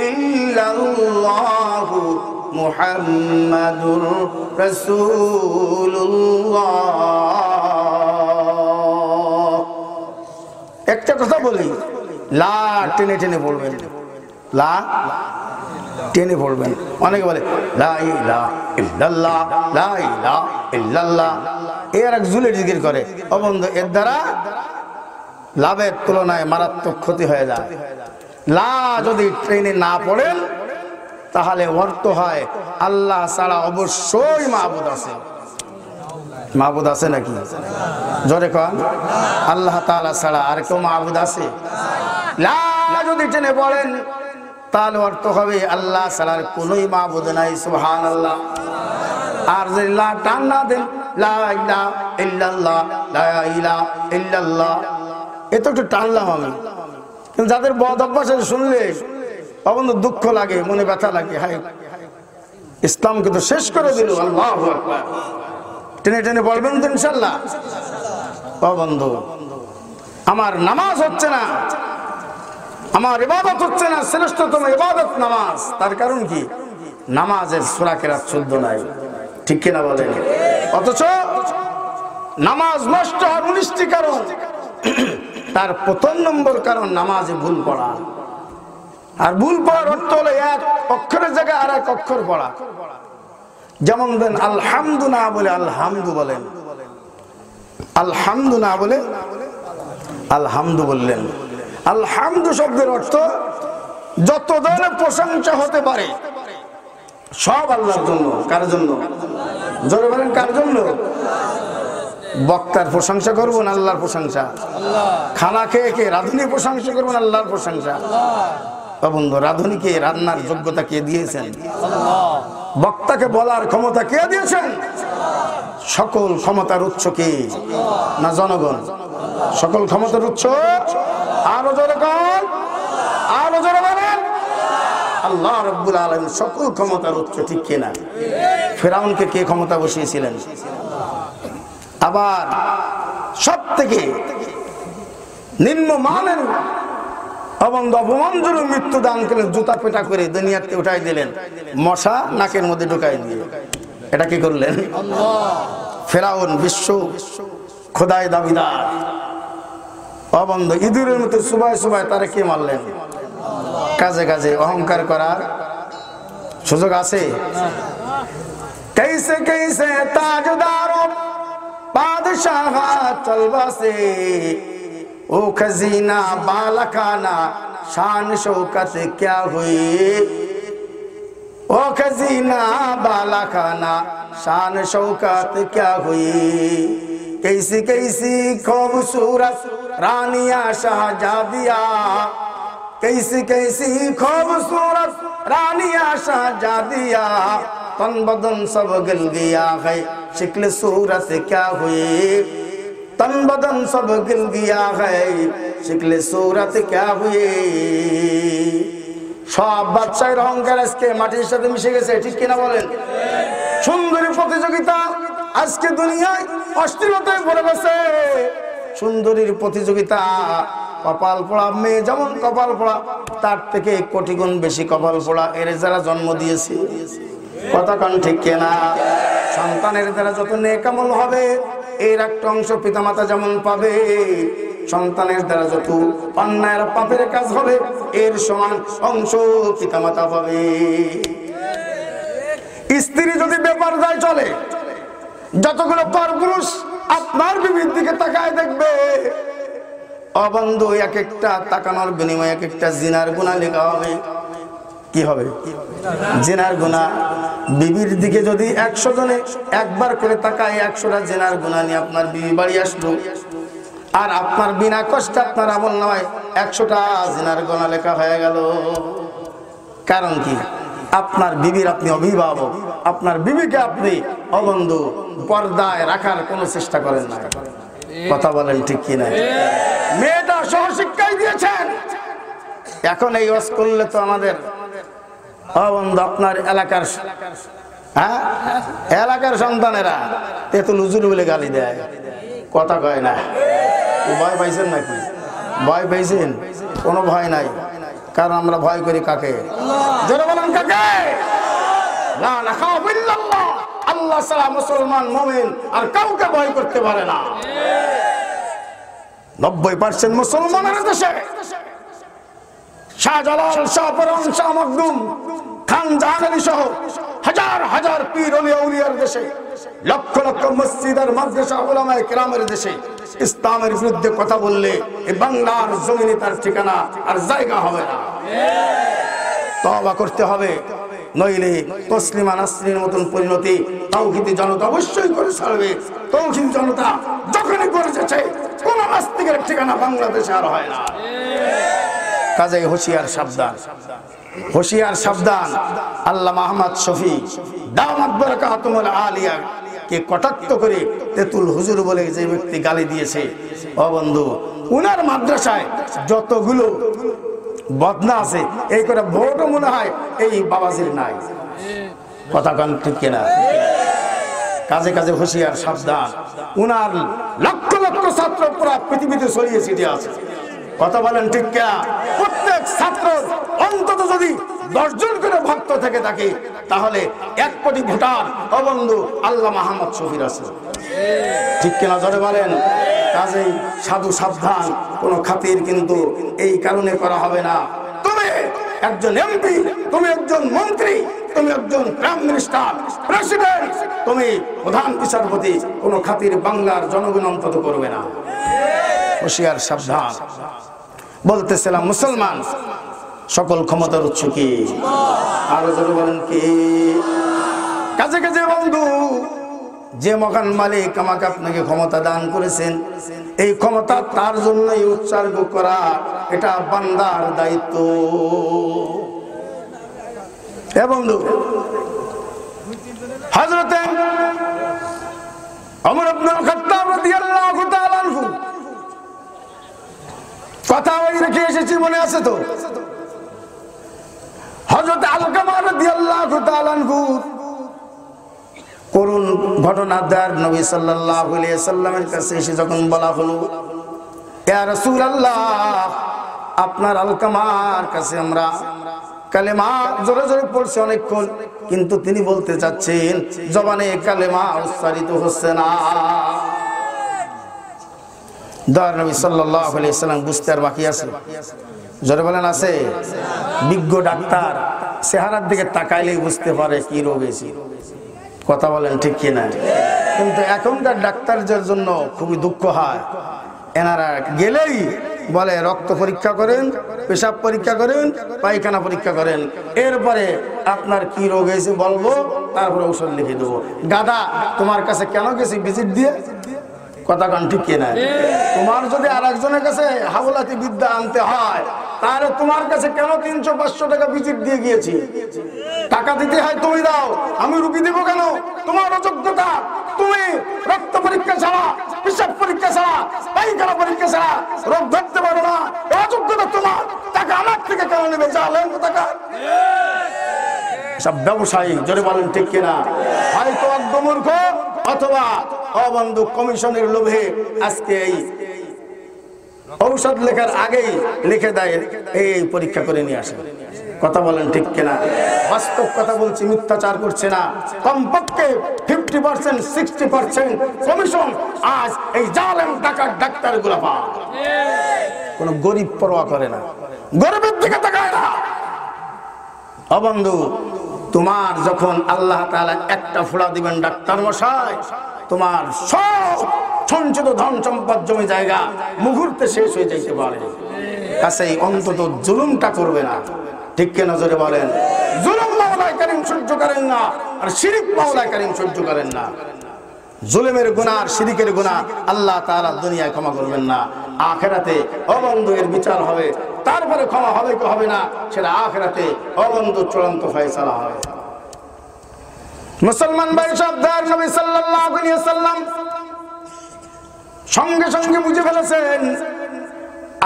ইল্লাল্লাহ, মুহাম্মাদুর রাসূলুল্লাহ। একটা কথা বলি, লা টেনে টেনে বলবেন, লা টেনে পড়বেন। অনেকে বলে লা ইলাহা ইল্লাল্লাহ, লা ইলাহা ইল্লাল্লাহ, এর এক জুলে জিকির করে। ও বন্ধু, এর দ্বারা লাভের তুলনায় মারাত্মক ক্ষতি হয়ে যায়। লা যদি ট্রেনে না পড়েন তাহলে অর্থ হয় আল্লাহ ছাড়া অবশ্যই মাবুদ আছে। মাবুদ আছে নাকি? জোরে কন, আল্লাহ তাআলা ছাড়া আর কেউ মাবুদ আছে? লা যদি টেনে পড়েন তাহলে অর্থ হবে আল্লাহ ছাড়ার কোনোই মাবুদ নাই। সুবহানাল্লাহ। আর যদি লা টান না দেন, লা ইলাহা ইল্লাল্লাহ, লা ইলাহা ইল্লাল্লাহ, এত একটু টানলাম আমি, কিন্তু যাদের বদ অভ্যাস শুনলে অবন্ধ দুঃখ লাগে, মনে ব্যথা লাগে, হায় ইসলাম কিন্তু শেষ করে দিল। আল্লাহু আকবার। টেনে টেনে বলবেন তো ইনশাআল্লাহ। ও বন্ধু, আমার নামাজ হচ্ছে না, আমার ইবাদত হচ্ছে না, শ্রেষ্ঠতম ইবাদত নামাজ। তার কারণ কি? নামাজের সূরা কেরাত শুদ্ধ নাই, ঠিক কিনা বলেন? অথচ নামাজ নষ্ট হওয়ার 19টি কারণ, তার প্রথম নম্বর কারণ নামাজে ভুল পড়া। আর ভুল পড়ার অর্থ হলো এক অক্ষরের জায়গায় আর এক অক্ষর পড়া। যেমন দেন আলহামদু না বলে আলহামদু বলেন, আলহামদু না বলে আলহামদু বললেন। আলহামদু শব্দের অর্থ যত ধরনের প্রশংসা হতে পারে সব আল্লাহর জন্য। কার জন্য? জোরে বলেন, কার জন্য? বক্তার প্রশংসা করবো না আল্লাহর প্রশংসা? খানা খেয়ে কে রাঁধুনি প্রশংসা করবো না আল্লাহর প্রশংসা? বন্ধু, রাঁধুনিকে রান্নার যোগ্যতা কে দিয়েছেন? বক্তাকে বলার ক্ষমতা কে দিয়েছেন? সকল ক্ষমতার উৎস কে? না জনগণ? সকল ক্ষমতার উৎস আরো জোরে বলেন, আরো জোরে বলেন, আল্লাহ রাব্বুল আলামিন সকল ক্ষমতার উৎস, ঠিক কিনা? ফেরাউনকে কে ক্ষমতা বসিয়েছিলেন? আবার সব থেকে নিম্নমানের অপমানজনক মৃত্যু দান করে জুতা পেটা করে দুনিয়াতে উঠাই দিলেন, মশা নাকের মধ্যে ঢুকাই দিয়ে। এটা কি করলেন? ফেরাউন বিশ্ব খোদাই দাবিদার অবন্ধ ইঁদুরের মতো সুবাই সুবাই তারা কে মারলেন? কাজে কাজে অহংকার করার সুযোগ আছে? कैसे कैसे ताजदारों बादशाह चलवा से ओ खजीना बालकाना शान शौकत क्या हुई, ओ खजीना बालकाना शान शौकत क्या हुई, कैसी कैसी खूबसूरत रानिया शाहजादिया, कैसी कैसी खूबसूरत रानिया शाहजादिया, तन बदन सब गिल गया है शिक्ल सूरत क्या हुई, तन बदन सब गिल गया है शिक्ल सूरत क्या हुई। সব বাদশাহের অহংকার আজকে মাটির সাথে মিশে গেছে, ঠিক কিনা বলেন? সুন্দরী প্রতিযোগিতা আজকে দুনিয়ায় অশ্লীলতায় ভরে গেছে। সুন্দরীর প্রতিযোগিতা, কপাল পোড়া মেয়ে যেমন কপাল পোড়া, তার থেকে কোটি গুণ বেশি কপাল পোড়া এর যারা জন্ম দিয়েছে। কথা কান ঠিক কিনা? সন্তানের দ্বারা যত নেক আমল হবে এর একটা অংশ পিতামাতা যেমন পাবে, সন্তানের দ্বারা যত অন্যায় পাপের কাজ হবে এর সমান অংশ পিতামাতা পাবে। স্ত্রী যদি ব্যাপার যায় চলে, যতগুলো পরপুরুষ আপনার বিবির দিকে তাকায় দেখবে, অবন্ধু এক একটা তাকানোর বিনিময়ে এক একটা জিনার গুনাহ লেখা হবে। কি হবে? জিনার গুনাহ। বিবির দিকে যদি 100 জনে একবার করে তাকায়, 100টা জিনার গুনাহ নিয়ে আপনার বিবি বাড়ি আসলো, আর আপনার বিনা কষ্টে আপনার আমল নয় 100টা জিনার গুনাহ লেখা হয়ে গেল। কারণ কি? আপনার বিবির আপনি অভিভাবক, আপনার বিবিকে আপনি অবন্ধু পর্দায় রাখার কোনো চেষ্টা করেন না। কথা বলেন ঠিক কিনা? মেয়েটা সহশিক্ষাই দিয়েছেন, এখন এই ওয়াজ করলে তো আমাদের অবন্ধু আপনার এলাকার এলাকার সন্তানেরা তেতুল হুজুর বলে গালি দেয়, কথা কয় না। ভয় পাইছেন নাকি? ভয় পাইছেন? কোনো ভয় নাই, কারণ আমরা ভয় করি কাকে? জোরে বলেন কাকে? লা নাখাফু ইল্লাল্লাহ। আল্লাহ ছাড়া মুসলমান মুমিন আর কাউকে ভয় করতে পারে না। 90% মুসলমানের দেশে শাহজালাল, শাহপরান, শাহ মখদুম, খান জাহাঙ্গীর সহ হাজার হাজার পীর আউলিয়ার দেশে, লক্ষ লক্ষ মসজিদ আর মাদ্রাসা উলামায়ে কেরামের দেশে ইসলামের বিরুদ্ধে কথা বললে এই বাংলার জমিনে তার ঠিকানা আর জায়গা হবে না। তওবা করতে হবে, নইলে তসলিমা নাসরিনের মতন পরিণতি তাওহীদি জনতা অবশ্যই করে ছাড়বে। তাওহীদি জনতা যখনই করেছে কোন নাস্তিকের ঠিকানা বাংলাদেশে আর হয় না। কাজেই হুঁশিয়ার সাবধান, হুঁশিয়ার সাবধান। আল্লামা আহমদ শফি দামাত বারাকাতুহুল আলিয়া কে কটাক্ষ করে তেতুল হুজুর বলে যে ব্যক্তি গালি দিয়েছে, ও বন্ধু, উনার মাদ্রাসায় যতগুলো বদনা আছে এই করে ভোটও মনে হয় এই বাবাজির নাই। কথা কান ঠিক কিনা? কাজে কাজে হুঁশিয়ার সাবধান। উনার লক্ষ লক্ষ ছাত্র পুরা পৃথিবীতে ছড়িয়ে ছিটিয়ে আছে। কথা বলেন ঠিক কিনা? প্রত্যেক ছাত্র অন্তত যদি 10 জন করে ভক্ত থেকে থাকে তাহলে 1 কোটি ভোটার অবন্ধু আল্লামা আহমদ শফির আছে। ঠিক কিনা জোরে বলেন? কাজেই সাধু সাবধান, কোন খাতির কিন্তু এই কারণে করা হবে না। তুমি একজন এমপি, তুমি একজন মন্ত্রী, তুমি একজন প্রাইম মিনিস্টার, প্রেসিডেন্ট, তুমি প্রধান বিচারপতি, কোন খাতির বাংলার জনগণ অন্তত করবে না। হুঁশিয়ার সাবধান। বলতেছিলাম মুসলমান সকল ক্ষমতার উৎস কি? আরো জোরে বলেন কি? কাজে কাজে বন্ধু, যে মহান মালিক আমাকে আপনাকে ক্ষমতা দান করেছেন, এই ক্ষমতা তার জন্যই উৎসর্গ করা, এটা বান্দার দায়িত্ব। এ বন্ধু, হযরত ওমর ইবনুল খাত্তাব রাদিয়াল্লাহু তাআলা আনহু কথা বলে রেখে এসেছি, মনে আছে তো? হযরত আলকামা রাদিয়াল্লাহু তাআলা আনহু করুণ ঘটনাদার নবী সাল্লাল্লাহু আলাইহি সাল্লামের কাছে এসে যখন বলা হলো, ইয়া রাসূলুল্লাহ, আপনার আলকামার কাছে আমরা কালেমা জোরে জোরে পড়ছি অনেকক্ষণ, কিন্তু তিনি বলতে চাচ্ছেন জবানে কালেমা উচ্চারিত হচ্ছে না। দয়ার নবী সাল্লাল্লাহু আলাইহি সাল্লাম বুঝতে আর বাকি আছে? জোরে বলেন আছে? বিজ্ঞ ডাক্তার চেহারার দিকে তাকাইলেই বুঝতে পারে কি রোগ হয়েছে। কথা বলেন ঠিক কিনা? কিন্তু এখনকার ডাক্তারদের জন্য খুবই দুঃখ হয়, এনারা গেলেই বলে রক্ত পরীক্ষা করেন, পেশাব পরীক্ষা করেন, পায়খানা পরীক্ষা করেন, এরপরে আপনার কি রোগ হয়েছে বলবো, তারপরে ঔষধ লিখে দেবো। গাদা, তোমার কাছে কেন গেছি ভিজিট দিয়ে? কথা কান ঠিক কিনা? তোমার যদি আরেকজনের কাছে হাওলাতি বিদ্যা আনতে হয় তাহলে তোমার কাছে কেন 300-500 টাকা ভিজিট দিয়ে গিয়েছি? টাকা দিতে হয় তুমি দাও, আমি রুগী দেবো কেন? তোমার অযোগ্যতা, তুমি রক্ত পরীক্ষা ছাড়া, পেশাব পরীক্ষা ছাড়া, পায়খানা পরীক্ষা ছাড়া রোগ ধরতে পারো না, অযোগ্যতা তোমার। টাকা আমার থেকে কেন নেবে? জানেন টাকা সব ব্যবসায়ী। জোরে বলেন ঠিক কিনা? হয়তো একদম মূর্খ, অথবা অবন্ধু কমিশনের লোভে আজকে এই ঔষধ লেখার আগেই লিখে দেয় এই পরীক্ষা করে নিয়ে আসে। কথা বলেন ঠিক কিনা? বাস্তব কথা বলছি, মিথ্যাচার করছে না। কমপক্ষে 50% 60% কমিশন আজ এই জালেম টাকার ডাক্তারগুলো পায়। কোন গরিব পরোয়া করে না, গরিবের দিকে তাকায় না। অবন্ধু, তোমার যখন আল্লাহ তাআলা একটা ফোঁড়া দিবেন ডাক্তার মশাই, তোমার সব সঞ্চিত ধন সম্পদ জমি জায়গা মুহূর্তে শেষ হয়ে যাইতে পারে। কাছেই অন্তত জুলুমটা করবে না। ঠিক কে নজরে বলেন? জুলুম মাওলানা কারীম সহ্য করেন না, আর শিরক মাওলানা কারীম সহ্য করেন না। জুলুমের গুনাহ আর শিরকের গুনাহ আল্লাহ তাআলা দুনিয়ায় ক্ষমা করবেন না, আখিরাতে অবন্ধু এর বিচার হবে। তারপরে ক্ষমা হবে কি হবে না সেটা আখিরাতে অবন্ধু চূড়ান্ত ফয়সালা হবে। মুসলমান ভাই সব দয়ার নবী সাল্লাল্লাহু আলাইহি ওয়াসাল্লাম সঙ্গে সঙ্গে বুঝে ফেলেছেন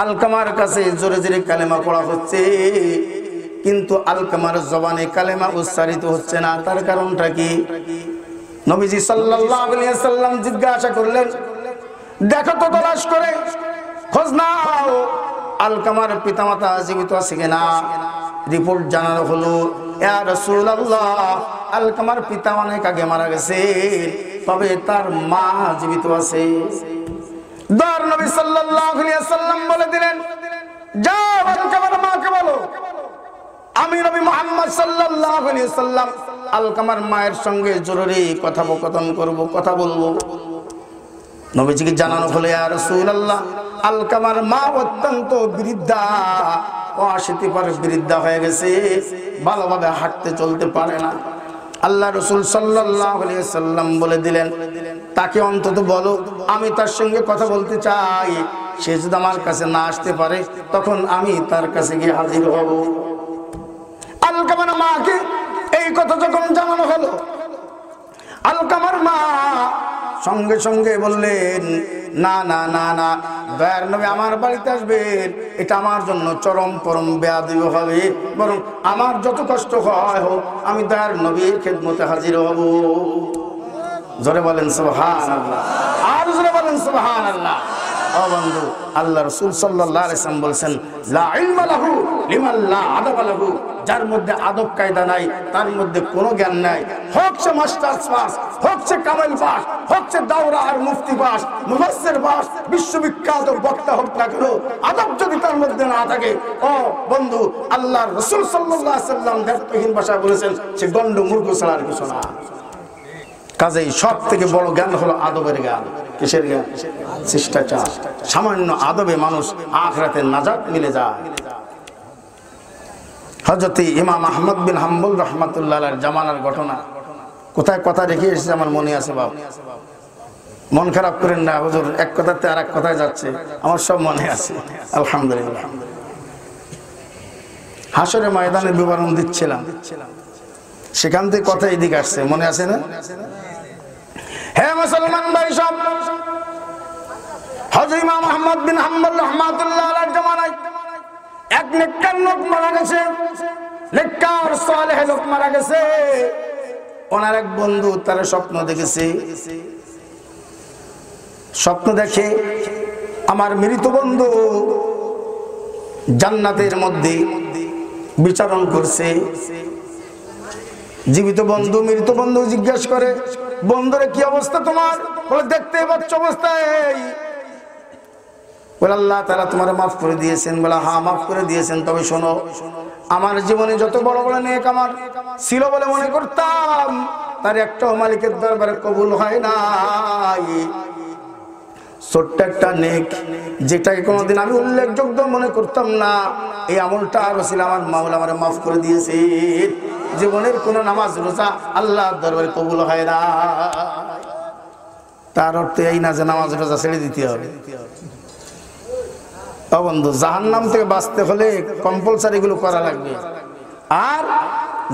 আলকামার কাছে জোরে জোরে কালেমা পড়া হচ্ছে, কিন্তু আলকামার জবানে কালেমা উচ্চারিত হচ্ছে না। তার কারণটা কি? নবীজি সাল্লাল্লাহু আলাইহি ওয়াসাল্লাম জিজ্ঞাসা করলেন, দেখো তো তালাশ করে খোঁজ নাও আলকামার পিতামাতা জীবিত আছে কিনা। রিপোর্ট জানানো হলো, ইয়া রাসূলুল্লাহ, আলকামার পিতা অনেক আগে মারা গেছে, তবে তার মা জীবিত আছে। দয়ার নবী সাল্লাল্লাহু আলাইহি ওয়াসাল্লাম বলে দিলেন, যাও আলকামার মাকে বলো আমি নবী মুহাম্মদ সাল্লাল্লাহু আলাইহি ওয়াসাল্লাম আলকামার মায়ের সঙ্গে জরুরি কথোপকথন করব, কথা বলবো। নবীজিকে জানানো হলো, ইয়া রাসূলুল্লাহ, আলকামার মা অত্যন্ত বৃদ্ধা, 80 পর বৃদ্ধা হয়ে গেছে, ভালোভাবে হাঁটতে চলতে পারে না। আল্লাহ রাসূল সাল্লাল্লাহু আলাইহি ওয়াসাল্লাম বলে দিলেন, তাকে অন্তত বলো আমি তার সঙ্গে কথা বলতে চাই। সে যদি আমার কাছে না আসতে পারে তখন আমি তার কাছে গিয়ে হাজির হব। আলকামার মাকে এই কথা যখন জানানো হলো, আলকামার মা সঙ্গে সঙ্গে বললেন, না না না না, দয়ার নবী আমার বাড়িতে আসবেন, এটা আমার জন্য চরম পরম বেয়াদবি হবে। বরং আমার যত কষ্ট হয় হোক, আমি দয়ার নবীর খেদমতে হাজির হব। জোরে বলেন সুবহানাল্লাহ, আর জোরে বলেন সুবহানাল্লাহ। ও বন্ধু, আল্লাহ রাসূল সাল্লাল্লাহু আলাইহি ওয়াসাল্লাম বলেছেন, লা ইলমা লাহু লিমান লা আদাবা লাহু, যার মধ্যে আদব কায়দা নাই তার মধ্যে কোনো জ্ঞান নাই। হোক সে মাস্টার্স পাস, হোক সে কামেল পাস, হোক সে দাওরা আর মুফতি পাস, মুফাসসির পাস, বিশ্ববিখ্যাত বক্তা হোক না কেন, আদব যদি তার মধ্যে না থাকে, ও বন্ধু, আল্লাহর রাসূল সাল্লাল্লাহু আলাইহি ওয়াসাল্লাম দ্ব্যর্থহীন ভাষায় বলেছেন, সে গন্ড মূর্খ ছাড়া আর কিছু না। কাজেই সব থেকে বড় জ্ঞান হলো আদবের জ্ঞান। কিসের জ্ঞান? শিষ্টাচার। সামান্য আদবে মানুষ আখিরাতে নাজাত মিলে যায়। হযরত ইমাম আহমদ বিন হাম্বল রাহমাতুল্লাহ আলাইহির জামানার ঘটনা, কোথায় কথা রেখে এসেছে আমার মনে আছে। বাবা মন খারাপ করেন না, হুজুর এক কথাতে আর এক কথায় যাচ্ছে, আমার সব মনে আছে আলহামদুলিল্লাহ। হাসরের ময়দানে বিবরণ দিচ্ছিলাম, সেখান থেকে কথা এদিকে আসছে, মনে আছে না? হে মুসলমান ভাই সব, হযরত ইমাম আহমদ বিন হাম্বল রাহমাতুল্লাহ আলাইহির জামানায় এক নেককার লোক মারা গেছে, নেককার সালেহ লোক মারা গেছে। ওনার এক বন্ধু তার স্বপ্ন দেখেছে, স্বপ্ন দেখে আমার মৃত বন্ধু জান্নাতের মধ্যে বিচরণ করছে। জীবিত বন্ধু মৃত বন্ধু জিজ্ঞাসা করে, বন্ধুরে কি অবস্থা তোমার? বলে, দেখতে পাচ্ছ অবস্থা এই। বলে, আল্লাহ তাআলা তোমার মাফ করে দিয়েছেন। বলে, হ্যাঁ মাফ করে দিয়েছেন, তবে শোনো, আমার জীবনে যত বড় বড় নেক আমার ছিল বলে মনে করতাম, তার একটাও মালিকের দরবারে কবুল হয় নাই। ছোট্ট একটা নেক, যেটাকে কোনোদিন আমি উল্লেখযোগ্য মনে করতাম না, এই আমলটা ছিল আমার মাওলা আমারে মাফ করে দিয়েছে। জীবনের কোন নামাজ রোজা আল্লাহর দরবারে কবুল হয় না। তার অর্থ এই না যে নামাজ রোজা ছেড়ে দিতে হবে। বন্ধু, জাহান্নাম থেকে বাঁচতে হলে কম্পালসারি গুলো করা লাগবে, আর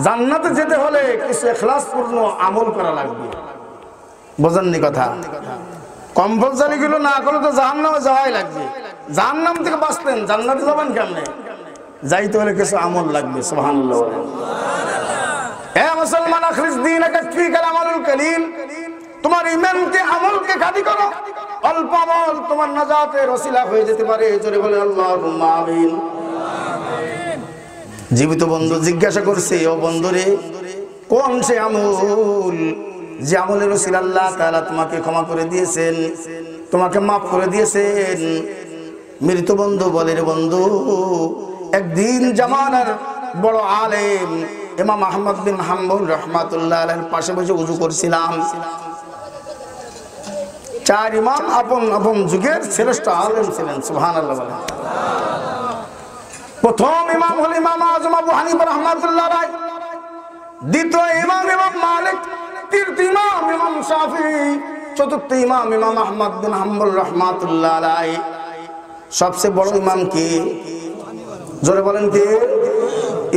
জান্নাতে যেতে হলে কিছু ইখলাসপূর্ণ আমল করা লাগবে। বোঝেননি কথা? কম্পালসারি গুলো না করলে তো জাহান্নামে যাওয়াই লাগবে। জাহান্নাম থেকে বাঁচতেন, জান্নাতে যাবেন কেমনে? যাইতে হলে কিছু আমল লাগবে। সুবহানাল্লাহ বলেন। হে মুসলমান, আখরিস দীনাকা ফিকাল আমালুল কলিল, তোমার ঈমানকে আমলকে খাঁটি করো, অল্প আমল তোমার নাজাতের ওসিলা হয়ে যেতে পারে। জোরে বলে আল্লাহুম্মা আমিন। জীবিত বন্ধু জিজ্ঞাসা করছে, ও বন্ধুরে, কোন সে আমল যে আমলের ওসিলা আল্লাহ তাআলা তোমাকে ক্ষমা করে দিয়েছেন, তোমাকে মাফ করে দিয়েছেন? মৃত বন্ধু বলে, রে বন্ধু, একদিন জামানার বড় আলেম ইমাম আহমদ বিন হাম্বল রাহমাতুল্লাহ আলাইহির পাশে বসে ওযু করছিলাম। চার ইমাম আপন আপন যুগের শ্রেষ্ঠ আলেম ছিলেন, সুবহানাল্লাহ বলেন। প্রথম ইমাম হল ইমাম আযম আবু হানিফা রাহমাতুল্লাহ আলাইহি, দ্বিতীয় ইমাম ইমাম মালিক, তৃতীয় ইমাম ইমাম শাফিঈ, চতুর্থ ইমাম ইমাম আহমদ বিন হাম্বল রাহমাতুল্লাহ আলাইহি। সবচেয়ে বড় ইমাম কি? জোরে বলেন কি?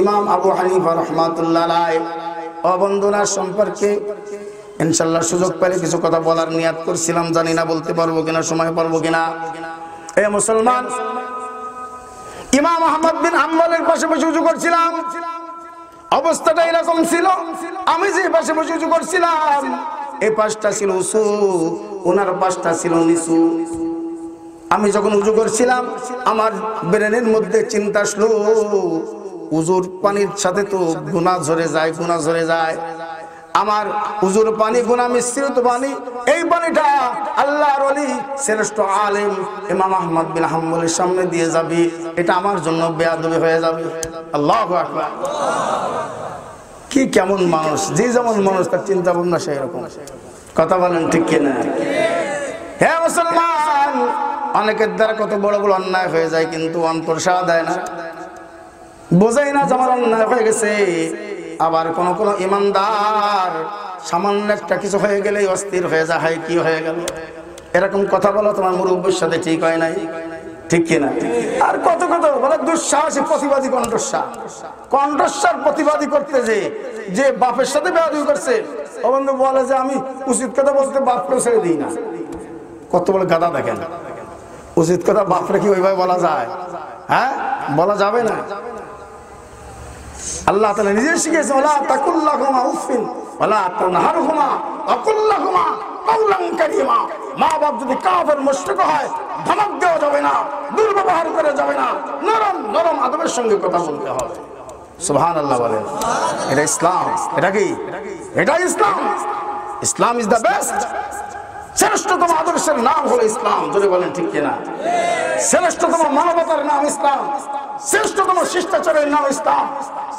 ইমাম আবু হানিফা রাহমাতুল্লাহ আলাইহি। ও বন্ধুরা, সম্পর্কে ইনশাআল্লাহ সুযোগ পেলে কিছু কথা বলার নিয়াত করছিলাম, জানি না বলতে পারবো কিনা, সময় পারবো কিনা। এ মুসলমান, ইমাম আহমদ বিন হাম্বলের পাশে বসে ওযু করছিলাম। অবস্থাটা এরকম ছিল, আমি যে পাশে বসে ওযু করছিলাম এই পাশটা ছিল উঁচু, ওনার পাশটা ছিল নিচু। আমি যখন ওযু করছিলাম আমার ব্রেনের মধ্যে চিন্তা আসলো, উযুর পানির সাথে তো গুনাহ ঝরে যায়, গুনাহ ঝরে যায়। আমার উযুর পানি গুনাহ মিশ্রিত পানি, এই পানিটা আল্লাহর ওলি শ্রেষ্ঠ আলেম ইমাম আহমদ বিন হাম্বলের সামনে দিয়ে যাবে, এটা আমার জন্য বেয়াদবি হয়ে যাবে। আল্লাহু আকবার। কি কেমন মানুষ, যে যেমন মানুষ তার চিন্তা ভাবনা সেই রকম। কথা বলেন ঠিক কিনা? হ্যাঁ মুসলমান, অনেকের দ্বারা কত বড় বড় অন্যায় হয়ে যায়, কিন্তু অন্তর সাড়া দেয় না, বোঝাই না যে আমার অন্যায় হয়ে গেছে। আবার কোন কোন ইমানদার সামান্য একটা কিছু হয়ে গেলেই অস্থির হয়ে যায়, হাই কি হয়ে গেল। এরকম কথা বলা তোমার মুরব্বির সাথে ঠিক হয় নাই, ঠিক কিনা? আর কত কত বলে দুঃসাহসী প্রতিবাদী কণ্ঠস্বর, কণ্ঠস্বর প্রতিবাদী করতে যে বাপের সাথে বেয়াদবি করছে, ও বন্ধু বলে যে আমি উচিত কথা বলতে বাপকে ছেড়ে দিই না। কত বলে গাদা দেখেন, উচিত কথা বাপরে কি ওইভাবে বলা যায়? হ্যাঁ, বলা যাবে না। আল্লাহ তাআলা নিজে শিখিয়েছেন, ওয়ালা তাকুল্লাহুমা উফিন ওয়ালা তানহারহুমা ওয়াকুল্লাহুমা কাওলান কারীমা। মা বাপ যদি কাফের মুশরিক হয়, ধমক দেওয়া যাবে না, দুর্ব্যবহার করা যাবে না, নরম নরম আদবের সঙ্গে কথা বলতে হবে। সুবহানাল্লাহ বলেন। এটা ইসলাম। এটা কি? এটা ইসলাম। ইসলাম ইজ দ্য বেস্ট। শ্রেষ্ঠতম আদর্শের নাম হলো ইসলাম। যদি বলেন ঠিক কিনা? শ্রেষ্ঠতম মানবতার নাম ইসলাম, শ্রেষ্ঠতম শিষ্টাচারের নাম ইসলাম,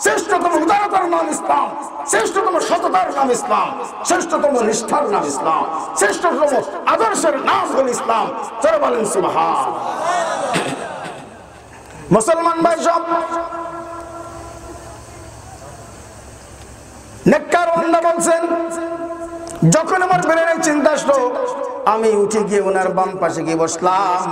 শ্রেষ্ঠতম উদারতার নাম ইসলাম, শ্রেষ্ঠতম সততার নাম ইসলাম, শ্রেষ্ঠতম নিষ্ঠার নাম ইসলাম, শ্রেষ্ঠতম আদর্শের নাম হল ইসলাম। যারা বলেন সুবহান। মুসলমান ভাই সব, নেককার বান্দা বলছেন, যখন আমার ব্রেনে চিন্তা আসলো, আমি উঠে গিয়ে ওনার বাম পাশে গিয়ে বসলাম।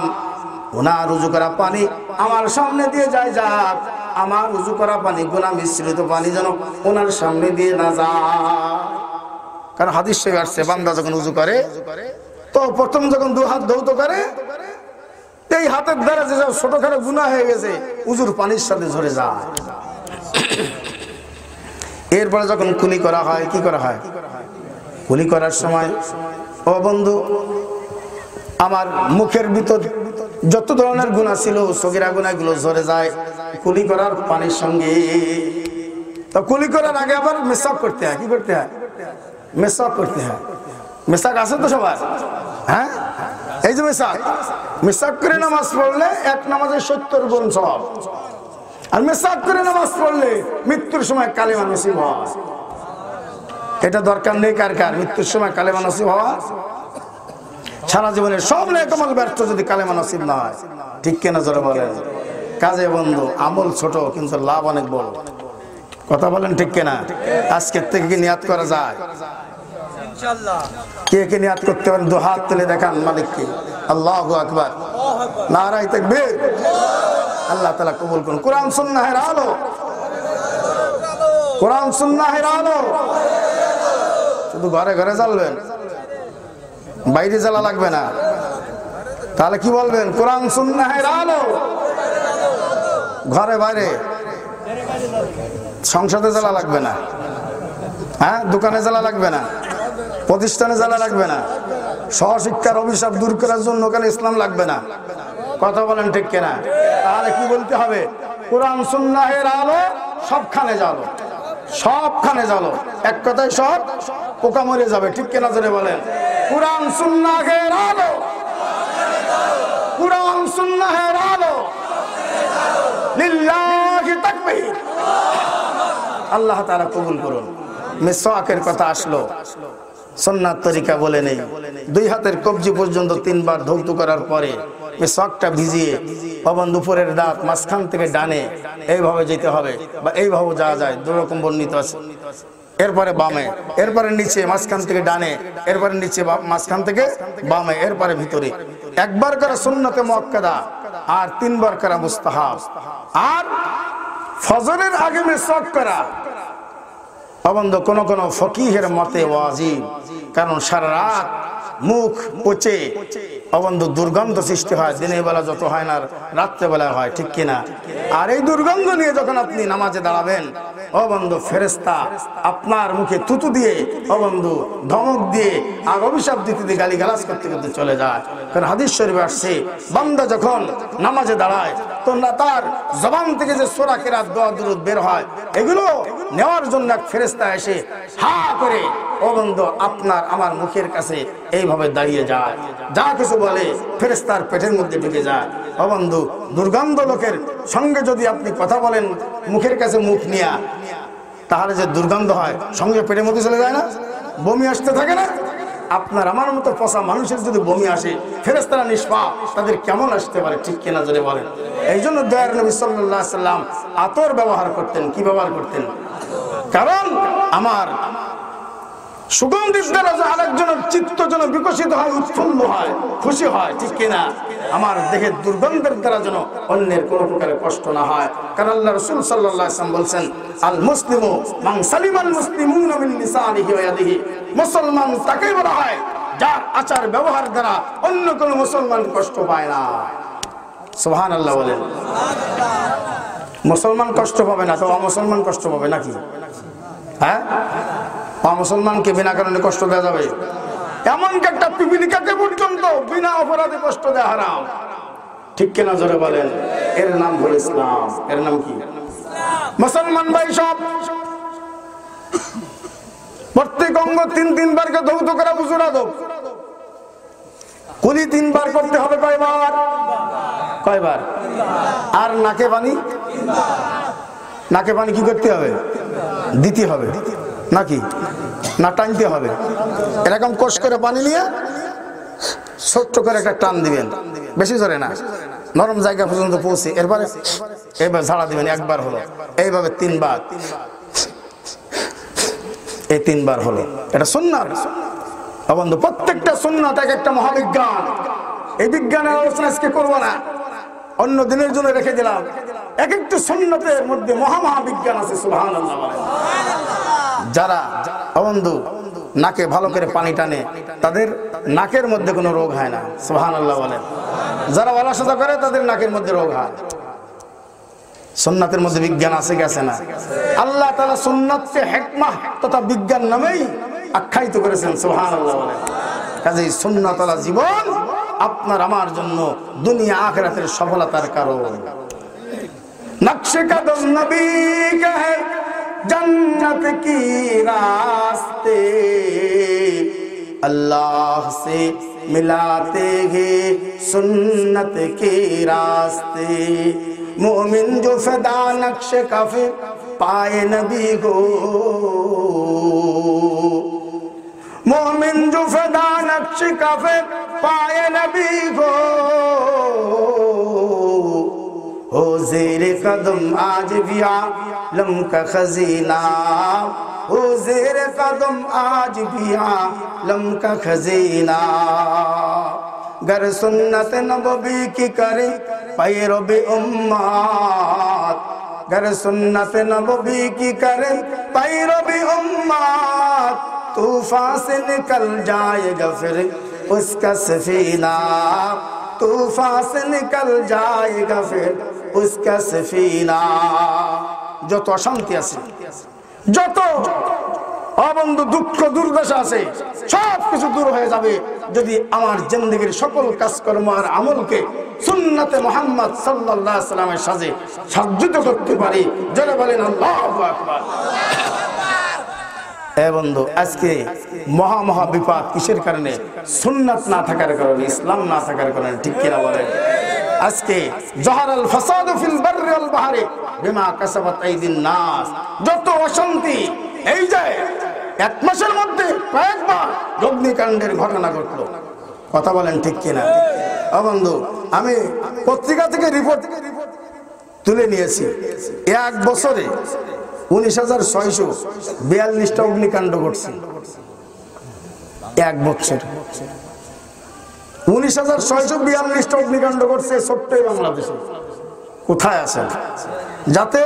ওনার উযু করা পানি আমার সামনে দিয়ে যায়, যাক আমার উযু করা পানি গুনাহ মিশ্রিত পানি যেন ওনার সামনে দিয়ে না যায়। কারণ হাদিস শরীফে আসছে, বান্দা যখন উযু করে তো প্রথম যখন দুই হাত ধৌত করে, এই হাতের দ্বারা যে ছোটখাটো গুনাহ হয়ে গেছে উযুর পানির সাথে ঝরে যায়। এরপরে যখন কুলি করা হয়, কি করা হয়? কুলি করার সময়, ও বন্ধু, আমার মুখের ভিতর যত ধরনের গুনাহ ছিল, সগীরা গুনাহগুলো ঝরে যায় কুলি করার পানির সঙ্গে। তো কুলি করার আগে আবার মেসাক করতে হয়। কি করতে হয়? মেসাক করতে হয়। মেসাক আছে তো সবার? হ্যাঁ, এই যে মেসাক, মেসাক করে নামাজ পড়লে এক নামাজে 70 গুণ সওয়াব। আর মেসাক করে নামাজ পড়লে মৃত্যুর সময় কালেমা নসিব হয়। এটা দরকার নেই কার কার? মৃত্যুর সময় কালেমা নসিব হওয়া। সারা জীবনের সব নেক আমল ব্যর্থ যদি কালেমা নসিব না হয়, ঠিক কিনা? জোরে বলেন। কাজে বন্ধু, আমল ছোট কিন্তু লাভ অনেক বড়। কথা বলেন ঠিক কিনা? আজকের থেকে কি নিয়াত করা যায়? ইনশাআল্লাহ। কে কে নিয়াত করতে পারেন? দু হাত তুলে দেখান মালিককে। আল্লাহু আকবার, নারায়ে তাকবীর। আল্লাহ তাআলা কবুল করুন। কোরআন সুন্নাহের আলো, কোরআন সুন্নাহের আলো। শুধু ঘরে ঘরে জ্বালবেন, বাইরে জ্বালা লাগবে না। তাহলে কি বলবেন? কোরআন সুন্নাহের আলো। ঘরে বাইরে, সংসদে জ্বালা লাগবে না, হ্যাঁ, দোকানে জ্বালা লাগবে না। প্রতিষ্ঠানে জ্বালা লাগবে না, সহশিক্ষার অভিশাপ দূর করার জন্য ওখানে ইসলাম লাগবে না। কথা বলেন ঠিক কিনা? তাহলে কি বলতে হবে? কোরআন সুন্নাহের আলো সবখানে জ্বালো, সবখানে জ্বালো। এক কথায় সব পোকা মরে যাবে। ঠিক কিনা জোরে বলেন? কোরআন সুন্নাহের আলো, কোরআন সুন্নাহের আলো, লিল্লাহি তাকবীর। আল্লাহ তাআলা কবুল করুন। মিসওয়াকের কথা আসলো, সুন্নাত তরিকা বলে নেই। দুই হাতের কবজি পর্যন্ত 3 বার ধৌত করার পরে মিসওয়াকটা ভিজিয়ে পাবন দুপুরের দাঁত মাঝখান থেকে ডানে এইভাবে যেতে হবে, বা এইভাবে যাওয়া যায়, দুরকম বর্ণিত আছে। এরপরে বামে, এরপরে নিচে, মাঝখান থেকে ডানে, এরপরে নিচে, মাঝখান থেকে বামে, এরপরে ভিতরে। একবার করা সুন্নতে মুআক্কাদা আর 3 বার করা মুস্তাহাব। আর ফজরের আগে মিসওয়াক করা অবন্ধ কোন কোন ফকিহের মতে ওয়াজিব, কারণ সারা রাত মুখ পচে অবন্ধ দুর্গন্ধ সৃষ্টি হয়। দিনের বেলা যত হয় না, রাত্রেবেলা হয়। ঠিক কিনা? আর এই দুর্গন্ধ নিয়ে যখন আপনি নামাজে দাঁড়াবেন, ও বন্ধু, ফেরেশতা আপনার মুখে থুতু দিয়ে, ও বন্ধু, ধমক দিয়ে আর অভিশাপ দিতে দিয়ে গালিগালাজ করতে করতে চলে যায়। কারণ হাদিস শরীফে আসছে, বান্দা যখন নামাজে দাঁড়ায় তো না তার জবান থেকে যে সূরা কিরাত, দোয়া দুরূদ বের হয়, এগুলো নেওয়ার জন্য এক ফেরেশতা এসে হা করে, ও বন্ধু, আপনার আমার মুখের কাছে এইভাবে দাঁড়িয়ে যায়। যা কিছু বলে ফেরেশতার পেটের মধ্যে ঢুকে যায়। ও বন্ধু, দুর্গন্ধ লোকের সঙ্গে যদি আপনি কথা বলেন মুখের কাছে মুখ নিয়া, তাহলে যে দুর্গন্ধ হয় সঙ্গে পেটের মধ্যে চলে যায় না? বমি আসতে থাকে না? আপনার আমার মতো পচা মানুষের যদি বমি আসে, ফেরেশতারা নিষ্পাপ, তাদের কেমন আসতে পারে? ঠিক কিনা যদি বলেন? এই জন্য দয়ার নবী সাল্লাল্লাহু আলাইহি সাল্লাম আতর ব্যবহার করতেন। কি ব্যবহার করতেন? কারণ আমার সুগন্ধির দ্বারা আরেকজনের চিত্ত যেন বিকশিত হয়, উৎফুল্ল হয়, খুশি হয়। ঠিক কিনা? আমার দেহের দুর্গন্ধের দ্বারা যেন অন্যের কোনো প্রকারের কষ্ট না হয়। কারণ আল্লাহ রাসূল সাল্লাল্লাহু আলাইহি ওয়াসাল্লাম বলছেন, আল মুসলিমু মান সালিমাল মুসলিমুনা মিন লিসানিহি ওয়া ইয়াদিহি। মুসলমান তাকে বলা হয় যার আচার ব্যবহার দ্বারা অন্য কোনো মুসলমান কষ্ট পায় না। সুবহানাল্লাহ বলেন। মুসলমান কষ্ট পাবে না তো অমুসলমান কষ্ট পাবে নাকি? হ্যাঁ, মুসলমানকে বিনা কারণে কষ্ট দেওয়া যাবে? এমনকি একটা পিপিলিকাকে পর্যন্ত বিনা অপরাধে কষ্ট দেওয়া হারাম। ঠিক কিনা জোরে বলেন? এর নাম হলো ইসলাম। এর নাম কি? মুসলমান ভাই সব প্রত্যেক অঙ্গ 3 বার করে ধৌত করা বুঝুন আদব। কুলি 3 বার করতে হবে কয়বার? কয়বার? আর নাকে পানি, নাকে পানি কি করতে হবে? দিতে হবে নাকি? না টানতে হবে? এরকম কোষ করে পানি নিয়ে ছোট্ট করে একটা টান দিবেন, বেশি জোরে না, নরম জায়গা পর্যন্ত পৌঁছে, এরপরে এইবার ঝাড়া দিবেন। একবার হলো, এইভাবে 3 বার, এই 3 বার হলো। এটা সুন্নাত বন্ধু। প্রত্যেকটা সুন্নাত এক একটা মহাবিজ্ঞান। এই বিজ্ঞানের আলোচনা আজকে করবো না, অন্য দিনের জন্য রেখে দিলাম। এক একটা সুন্নতের মধ্যে মহাবিজ্ঞান আছে। সুবহানাল্লাহ বলেন। যারা বন্ধু নাকে ভালো করে পানি টানে, তাদের নাকের মধ্যে কোনো রোগ হয় না। সুবহানাল্লাহ বলেন। যারা অলসতা করে, তাদের নাকের মধ্যে রোগ হয়। সুন্নাতের মধ্যে বিজ্ঞান আছে কি আছে না? আল্লাহ তাআলা সুন্নাতকে হিকমাহ তথা বিজ্ঞান নামেই আখ্যায়িত করেছেন। সুবহানাল্লাহ বলেন। কাজেই সুন্নাত ওয়ালা জীবন আপনার আমার জন্য দুনিয়া আখিরাতের সফলতার কারণ। নকশে কদম নবী কা है जन्नत की रास्ते, अल्लाह से मिलाते हैं सुन्नत के रास्ते। मोमिन जो फदा नक्श कफे पाए नबी को, मोमिन जो फदा नक्श कफे पाए नबी को, हो ज़ेरे कदम आज भी आलम का खजीना, हो ज़ेरे कदम आज भी आलम का खजीना। गर सुन्नत नबवी की करे पैरवी उम्मत, गर सुन्नत नबवी की करे पैरवी उम्मत, तूफान से निकल जाएगा फिर उसका सफीना, तूफान से निकल जाएगा फिर उसका सफीना। যত অশান্তি আছে, যত বন্ধু, দুঃখ দুর্দশা আছে, সব কিছু দূর হয়ে যাবে যদি আমার জিন্দেগীর সকল কাজকর্ম আর আমলকে সুন্নাতে মুহাম্মদ সাল্লাল্লাহু আলাইহি সাল্লামের সাথে সজ্জিত করতে পারি। যারা বলেন আল্লাহু আকবার। বন্ধু, আজকে মহা বিপদ কিসের কারণে? সুন্নাত না থাকার কারণে, ইসলাম না থাকার কারণে, ঠিক কিনা বলেন? আজকে জাহারাল ফাসাদু ফিল বাররি ওয়াল বাহরি বিমা কাসাবাত আইদিন নাস, যত অশান্তি এই যে এক মাসের মধ্যে কয়েকবার অগ্নিকাণ্ডের ঘটনা ঘটলো। কথা বলেন ঠিক কিনা? বন্ধু, আমি পত্রিকা থেকে রিপোর্ট তুলে নিয়েছি, এক বছরে 19,642টা অগ্নিকাণ্ড ঘটছে। এক বছর 19,642টা অগ্নিকাণ্ড ঘটছে ছোট্ট বাংলাদেশে। কোথায় আছেন? যাতে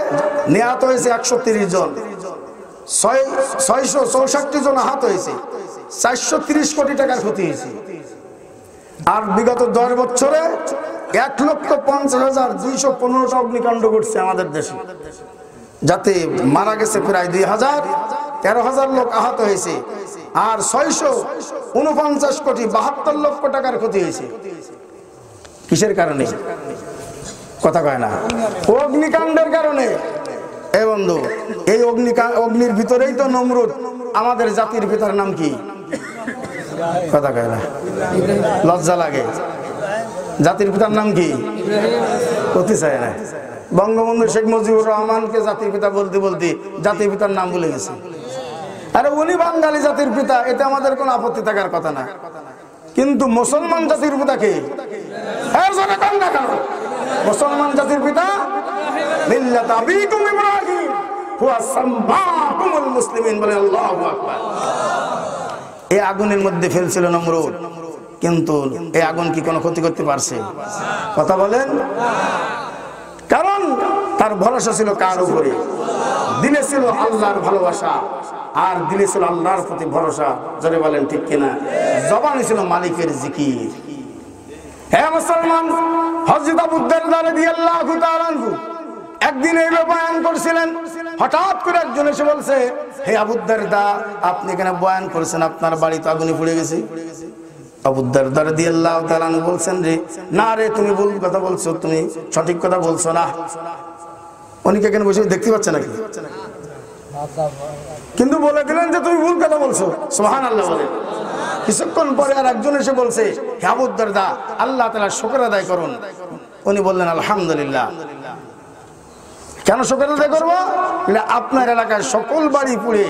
নিহত হয়েছে 130 জন, 664 জন আহত হয়েছে, 430 কোটি টাকার ক্ষতি হয়েছে। আর বিগত 10 বছরে 1,50,215টা অগ্নিকাণ্ড ঘটছে আমাদের দেশে, যাতে মারা গেছে প্রায় 2,000, 13,000 লোক আহত হয়েছে, আর 649 কোটি 72 লক্ষ টাকার ক্ষতি হয়েছে। কিসের কারণে? কথা কয় না, অগ্নিকাণ্ডের কারণে। বন্ধু, এই অগ্নির ভিতরেই তো নমরুদ। আমাদের জাতির পিতার নাম কি? কথা কয় না, লজ্জা লাগে। জাতির পিতার নাম কি? করতে চায় না। বঙ্গবন্ধু শেখ মুজিবুর রহমানকে জাতির পিতা বলতে বলতে জাতির পিতার নাম ভুলে গেছে। আরে উনি বাঙালি জাতির পিতা, এতে আমাদের কোনো আপত্তি থাকার কথা না, কিন্তু মুসলমান জাতির পিতা কে? মুসলমান জাতির পিতা মিল্লাত আবিকুম ইব্রাহিম হুয়া সাম্মাকুমুল মুসলিমিন, বলে আল্লাহু আকবার। এই আগুনের মধ্যে ফেলছিল নমরুদ, কিন্তু এই আগুন কি কোনো ক্ষতি করতে পারছে? কথা বলেন। কারণ তার ভরসা ছিল কার উপরে? দিলে ছিল আল্লাহর ভালোবাসা, আর দিলে ছিল আল্লাহর প্রতি ভরসা। জোরে বলেন ঠিক কিনা? জবানে ছিল মালিকের জিকির। হে মুসলমান, হযরত আবু দারদা রাদিয়াল্লাহু তাআলা আনহু একদিন এই বয়ান করছিলেন। হঠাৎ করে একজন এসে বলছে, হে আবু দারদা, আপনি এখানে বয়ান করেছেন, আপনার বাড়ি তো আগুনে পুড়ে গেছে। আবু দারদা রাদিয়াল্লাহু তাআলা আনহু বলছেন, রে না রে, তুমি ভুল কথা বলছো, তুমি সঠিক কথা বলছো না। উনি কি এখানে বসে দেখতে পাচ্ছে নাকি? কিন্তু বলে দিলেন যে তুমি ভুল কথা বলছো। সুবহানাল্লাহ বলেন। কিছুক্ষণ পরে আর একজন এসে বলছে, হে আবু দারদা, আল্লাহ তাআলার শুকর আদায় করুন। উনি বললেন, আলহামদুলিল্লাহ। কেন শুকর আদায় করবো? আপনার এলাকার সকল বাড়ি পুড়ে,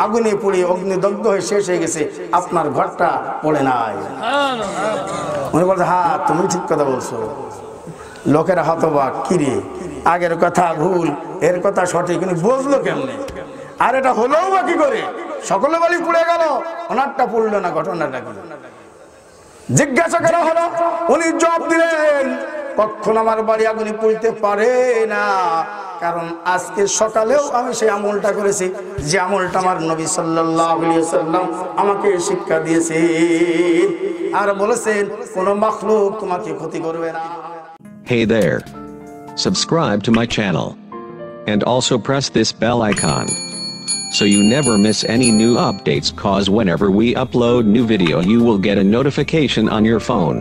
আগুনে পুড়ে, অগ্নিদগ্ধ হয়ে শেষ হয়ে গেছে, আপনার ঘরটা পড়ে নাই। উনি বলছে, হ্যাঁ তুমি ঠিক কথা বলছো। লোকেরা হতবাক, কিরে আগের কথা ভুল, এর কথা সঠিক, উনি বুঝলো কেমনে? আর এটা হলোও বা কি করে? সকলে বাড়ি পুড়ে গেল, ওনারটা পুড়লো না, ঘটনাটা কি? জিজ্ঞাসা করা হলো, উনি জবাব দিলেন, কখন আমার বাড়ি আগুনে পুড়তে পারে না, কারণ আজকে সকালেও আমি সেই আমলটা করেছি, যে আমলটা আমার নবী সাল্লাল্লাহু আলাইহি ওয়াসাল্লাম আমাকে শিক্ষা দিয়েছে, আর বলেছেন কোন মাখলুক তোমাকে ক্ষতি করবে না। Hey there. Subscribe to my channel. And also press this bell icon, so you never miss any new updates, cause whenever we upload new video you will get a notification on your phone.